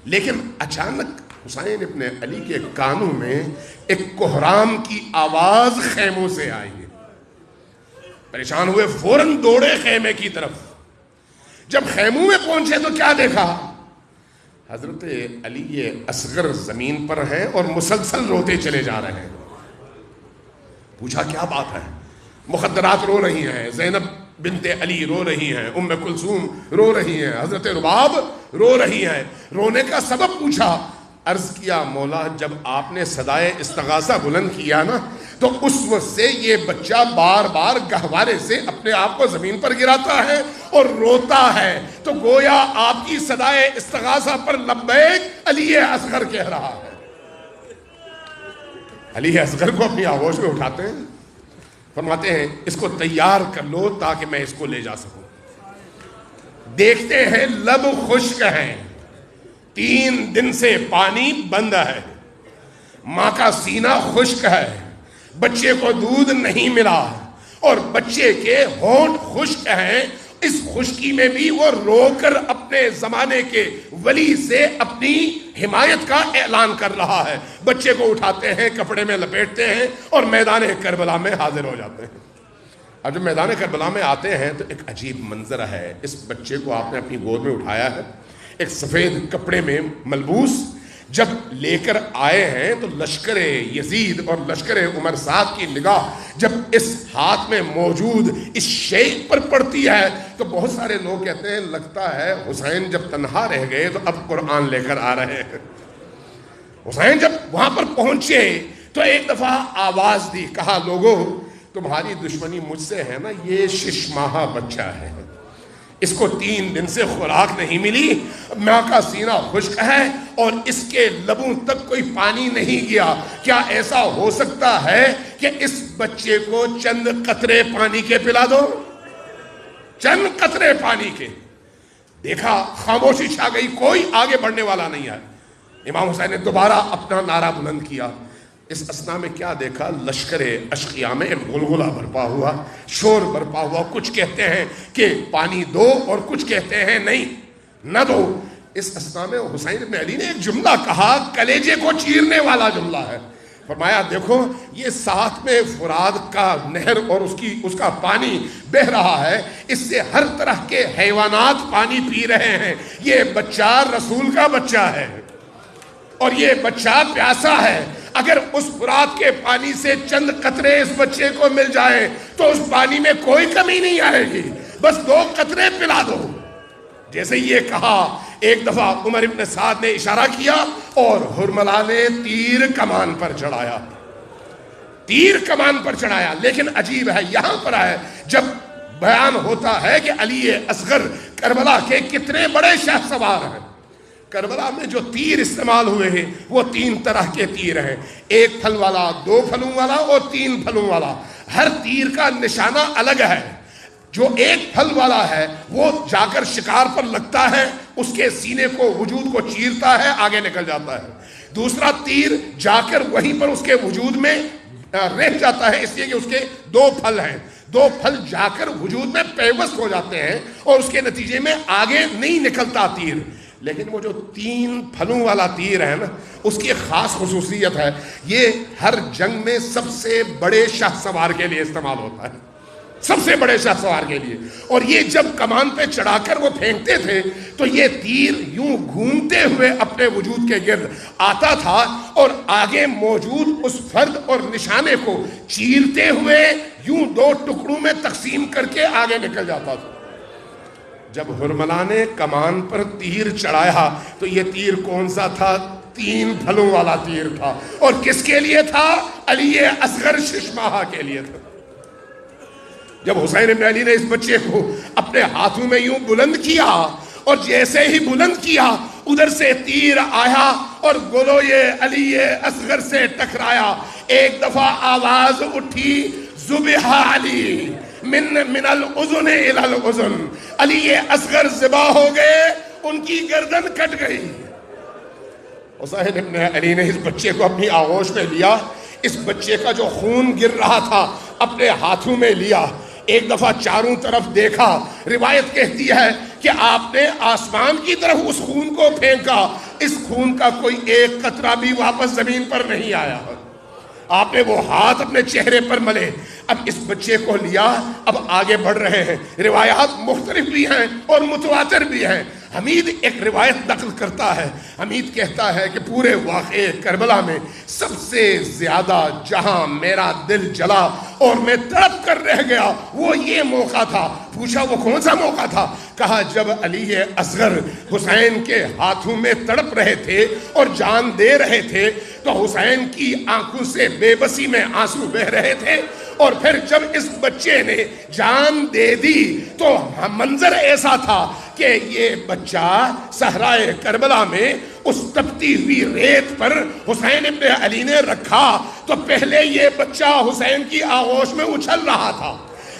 لیکن اچانک حسین ابن علی کے کانوں میں ایک کوہرام کی آواز خیموں سے آئی. پریشان ہوئے، فوراً دوڑے خیمے کی طرف. جب خیموں میں پہنچے تو کیا دیکھا؟ حضرت علی اصغر زمین پر ہیں اور مسلسل روتے چلے جا رہے ہیں. پوچھا کیا بات ہے؟ مخدرات رو رہی ہیں، زینب بنت علی رو رہی ہیں، ام کلثوم رو رہی ہیں، حضرت رباب رو رہی ہیں. رونے کا سبب پوچھا. عرض کیا مولا جب آپ نے صدائے استغاثہ بلند کیا نا تو اس وقت سے یہ بچہ بار بار گہوارے سے اپنے آپ کو زمین پر گراتا ہے اور روتا ہے، تو گویا آپ کی صدائے استغاثہ پر لبیک علی اصغر کہہ رہا ہے. علی اصغر کو اپنی آغوش میں اٹھاتے ہیں، فرماتے ہیں اس کو تیار کر لو تاکہ میں اس کو لے جا سکوں. دیکھتے ہیں لب خشک ہیں، 3 دن سے پانی بند ہے، ماں کا سینہ خشک ہے، بچے کو دودھ نہیں ملا اور بچے کے ہونٹ خشک ہیں. اس خشکی میں بھی وہ رو کر اپنے زمانے کے ولی سے اپنی حمایت کا اعلان کر رہا ہے. بچے کو اٹھاتے ہیں، کپڑے میں لپیٹتے ہیں اور میدان کربلا میں حاضر ہو جاتے ہیں. اب جب میدان کربلا میں آتے ہیں تو ایک عجیب منظر ہے. اس بچے کو آپ نے اپنی گود میں اٹھایا ہے، ایک سفید کپڑے میں ملبوس. جب لے کر آئے ہیں تو لشکر یزید اور لشکر عمر سعد کی نگاہ جب اس ہاتھ میں موجود اس شیخ پر پڑتی ہے تو بہت سارے لوگ کہتے ہیں لگتا ہے حسین جب تنہا رہ گئے تو اب قرآن لے کر آ رہے ہیں. حسین جب وہاں پر پہنچے تو ایک دفعہ آواز دی، کہا لوگو تمہاری دشمنی مجھ سے ہے نا، یہ 6 ماہ بچہ ہے، اس کو 3 دن سے خوراک نہیں ملی، ماں کا سینہ خشک ہے اور اس کے لبوں تک کوئی پانی نہیں گیا. کیا ایسا ہو سکتا ہے کہ اس بچے کو چند قطرے پانی کے پلا دو؟ چند قطرے پانی کے. دیکھا خاموشی چھا گئی، کوئی آگے بڑھنے والا نہیں ہے. امام حسین نے دوبارہ اپنا نعرہ بلند کیا. اس اسنا میں کیا دیکھا؟ لشکر اشقیاء میں غلغلہ برپا ہوا، شور برپا ہوا. کچھ کہتے ہیں کہ پانی دو اور کچھ کہتے ہیں نہیں نہ دو. اس اسنا میں حسین ابن علی نے ایک جملہ کہا، کلیجے کو چیرنے والا جملہ ہے. فرمایا دیکھو یہ ساتھ میں فرات کا نہر اور اس کا پانی بہ رہا ہے، اس سے ہر طرح کے حیوانات پانی پی رہے ہیں. یہ بچہ رسول کا بچہ ہے اور یہ بچہ پیاسا ہے. اگر اس فرات کے پانی سے چند قطرے اس بچے کو مل جائے تو اس پانی میں کوئی کمی نہیں آئے گی، بس 2 قطرے پلا دو. جیسے یہ کہا ایک دفعہ عمر ابن سعد نے اشارہ کیا اور حرملہ نے تیر کمان پر چڑھایا. تیر کمان پر چڑھایا. لیکن عجیب ہے یہاں پر ہے جب بیان ہوتا ہے کہ علی اصغر کربلا کے کتنے بڑے شہ سوار ہیں. کربلا میں جو تیر استعمال ہوئے ہیں وہ 3 طرح کے تیر ہیں، 1 پھل والا، 2 پھلوں والا اور 3 پھلوں والا. ہر تیر کا نشانہ الگ ہے. جو 1 پھل والا ہے وہ جا کر شکار پر لگتا ہے، اس کے سینے کو وجود کو چیرتا ہے، آگے نکل جاتا ہے. دوسرا تیر جا کر وہیں پر اس کے وجود میں رہ جاتا ہے، اس لیے کہ اس کے 2 پھل ہیں. 2 پھل جا کر وجود میں پیوست ہو جاتے ہیں اور اس کے نتیجے میں آگے نہیں نکلتا تیر. لیکن وہ جو 3 پھلوں والا تیر ہے نا، اس کی خاص خصوصیت ہے، یہ ہر جنگ میں سب سے بڑے شاہ سوار کے لیے استعمال ہوتا ہے، سب سے بڑے شاہ سوار کے لیے. اور یہ جب کمان پہ چڑھا کر وہ پھینکتے تھے تو یہ تیر یوں گھومتے ہوئے اپنے وجود کے گرد آتا تھا اور آگے موجود اس فرد اور نشانے کو چیرتے ہوئے یوں 2 ٹکڑوں میں تقسیم کر کے آگے نکل جاتا تھا. جب حرملہ نے کمان پر تیر چڑھایا تو یہ تیر کون سا تھا؟ 3 پھلوں والا تیر تھا. اور کس کے لیے تھا؟ علی اصغر ششماہا کے لیے تھا. جب حسین ابن علی نے اس بچے کو اپنے ہاتھوں میں یوں بلند کیا اور جیسے ہی بلند کیا ادھر سے تیر آیا اور گلوئے علی اصغر سے ٹکرایا. ایک دفعہ آواز اٹھی، ذبح علی من الاذن الى الاذن. علی اصغر ذبح ہو گئے، ان کی گردن کٹ گئی. حسین ابن علی نے اس بچے کو اپنی آغوش میں لیا، اس بچے کا جو خون گر رہا تھا اپنے ہاتھوں میں لیا. ایک دفعہ چاروں طرف دیکھا. روایت کہتی ہے کہ آپ نے آسمان کی طرف اس خون کو پھینکا، اس خون کا کوئی 1 قطرہ بھی واپس زمین پر نہیں آیا. آپ نے وہ ہاتھ اپنے چہرے پر ملے. اب اس بچے کو لیا، اب آگے بڑھ رہے ہیں. روایات مختلف بھی ہیں اور متواتر بھی ہیں. حمید ایک روایت نقل کرتا ہے، حمید کہتا ہے کہ پورے واقعے کربلا میں سب سے زیادہ جہاں میرا دل جلا اور میں تڑپ کر رہ گیا وہ یہ موقع تھا. پوچھا وہ کون سا موقع تھا؟ کہا جب علی اصغر حسین کے ہاتھوں میں تڑپ رہے تھے اور جان دے رہے تھے تو حسین کی آنکھوں سے بے بسی میں آنسو بہ رہے تھے. اور پھر جب اس بچے نے جان دے دی تو منظر ایسا تھا کہ یہ بچہ صحرائے کربلا میں اس تپتی ہوئی ریت پر حسین ابن علی نے رکھا تو پہلے یہ بچہ حسین کی آغوش میں اچھل رہا تھا.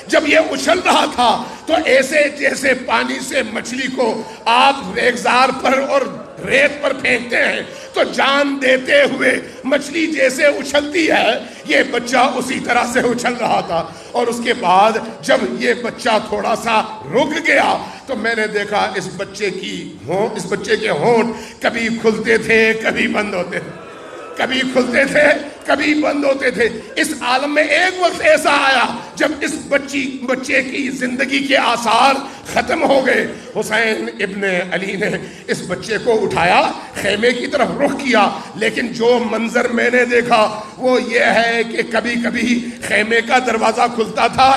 جب یہ اچھل رہا تھا تو ایسے جیسے پانی سے مچھلی کو آپ ریگزار پر اور ریت پر پھینکتے ہیں تو جان دیتے ہوئے مچھلی جیسے اچھلتی ہے یہ بچہ اسی طرح سے اچھل رہا تھا. اور اس کے بعد جب یہ بچہ تھوڑا سا رک گیا تو میں نے دیکھا اس بچے کے ہونٹ کبھی کھلتے تھے کبھی بند ہوتے تھے، کبھی کھلتے تھے کبھی بند ہوتے تھے. اس عالم میں ایک وقت ایسا آیا جب اس بچے کی زندگی کے آثار ختم ہو گئے. حسین ابن علی نے اس بچے کو اٹھایا، خیمے کی طرف رخ کیا، لیکن جو منظر میں نے دیکھا وہ یہ ہے کہ کبھی کبھی خیمے کا دروازہ کھلتا تھا،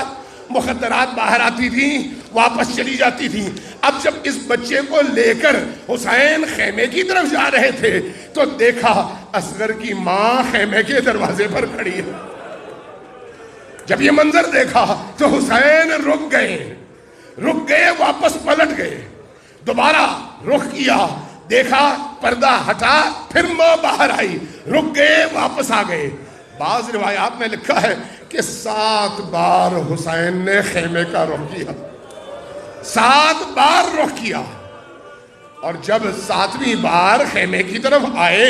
مخدرات باہر آتی تھیں، واپس چلی جاتی تھیں. اب جب اس بچے کو لے کر حسین خیمے کی طرف جا رہے تھے تو دیکھا اصغر کی ماں خیمے کے دروازے پر کھڑی ہے. جب یہ منظر دیکھا تو حسین رک گئے. رک گئے, واپس پلٹ گئے, دوبارہ رخ کیا, دیکھا پردہ ہٹا, پھر ماں باہر آئی, رک گئے واپس آ گئے. بعض روایات میں لکھا ہے کہ 7 بار حسین نے خیمے کا رخ کیا, 7 بار رخ کیا. اور جب 7ویں بار خیمے کی طرف آئے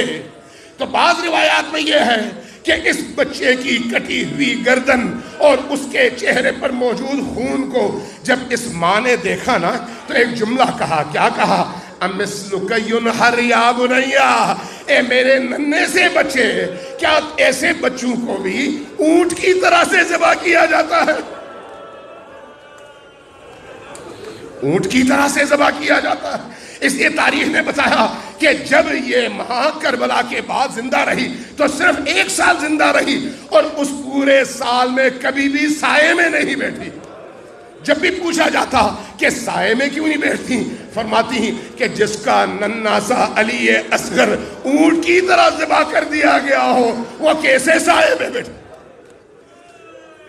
تو بعض روایات میں یہ ہے کہ اس بچے کی کٹی ہوئی گردن اور اس کے چہرے پر موجود خون کو جب اس ماں نے دیکھا نا تو ایک جملہ کہا. کیا کہا؟ امثلک ینحر یا بنیا, اے میرے ننھے سے بچے, کیا ایسے بچوں کو بھی اونٹ کی طرح سے ذبح کیا جاتا ہے؟ اونٹ کی طرح سے ذبح کیا جاتا ہے. اس لیے تاریخ نے بتایا کہ جب یہ ماں کربلا کے بعد زندہ رہی تو صرف 1 سال زندہ رہی, اور اس پورے سال میں کبھی بھی سائے میں نہیں بیٹھی. جب بھی پوچھا جاتا کہ سائے میں کیوں نہیں بیٹھتی, فرماتی ہیں کہ جس کا ننھا سا علی اصغر اونٹ کی طرح ذبح کر دیا گیا ہو, وہ کیسے سائے میں بیٹھے.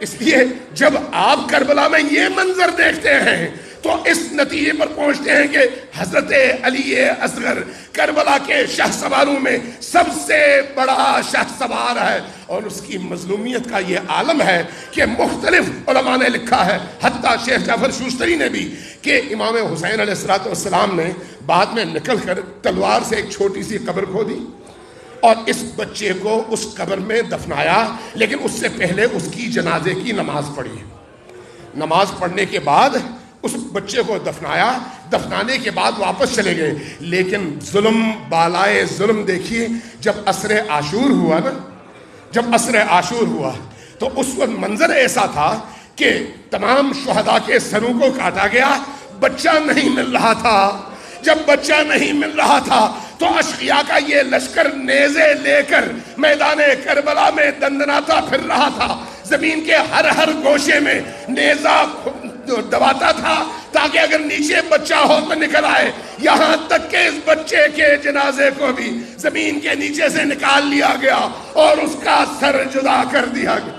اس لیے جب آپ کربلا میں یہ منظر دیکھتے ہیں تو اس نتیجے پر پہنچتے ہیں کہ حضرت علی اصغر کربلا کے شہ سواروں میں سب سے بڑا شہ سوار ہے, اور اس کی مظلومیت کا یہ عالم ہے کہ مختلف علماء نے لکھا ہے, حتیٰ شیخ جعفر شوستری نے بھی, کہ امام حسین علیہ السلام نے بعد میں نکل کر تلوار سے ایک چھوٹی سی قبر کھودی اور اس بچے کو اس قبر میں دفنایا, لیکن اس سے پہلے اس کی جنازے کی نماز پڑھی. نماز پڑھنے کے بعد اس بچے کو دفنایا, دفنانے کے بعد واپس چلے گئے. لیکن ظلم بالائے ظلم دیکھیے, جب عصر عاشور ہوا نا, جب عصر عاشور ہوا تو اس وقت منظر ایسا تھا کہ تمام شہداء کے سروں کو کاٹا گیا, بچہ نہیں مل رہا تھا. جب بچہ نہیں مل رہا تھا تو اشقیاء کا یہ لشکر نیزے لے کر میدان کربلا میں دندناتا پھر رہا تھا, زمین کے ہر گوشے میں نیزہ دباتا تھا تاکہ اگر نیچے بچہ ہو تو نکل آئے. یہاں تک کہ اس بچے کے جنازے کو بھی زمین کے نیچے سے نکال لیا گیا اور اس کا سر جدا کر دیا گیا.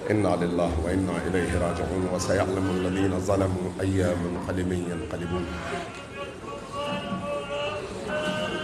انا للہ و انا الیہ راجعون وسیعلم الذین ظلموا ای منقلب ینقلبون.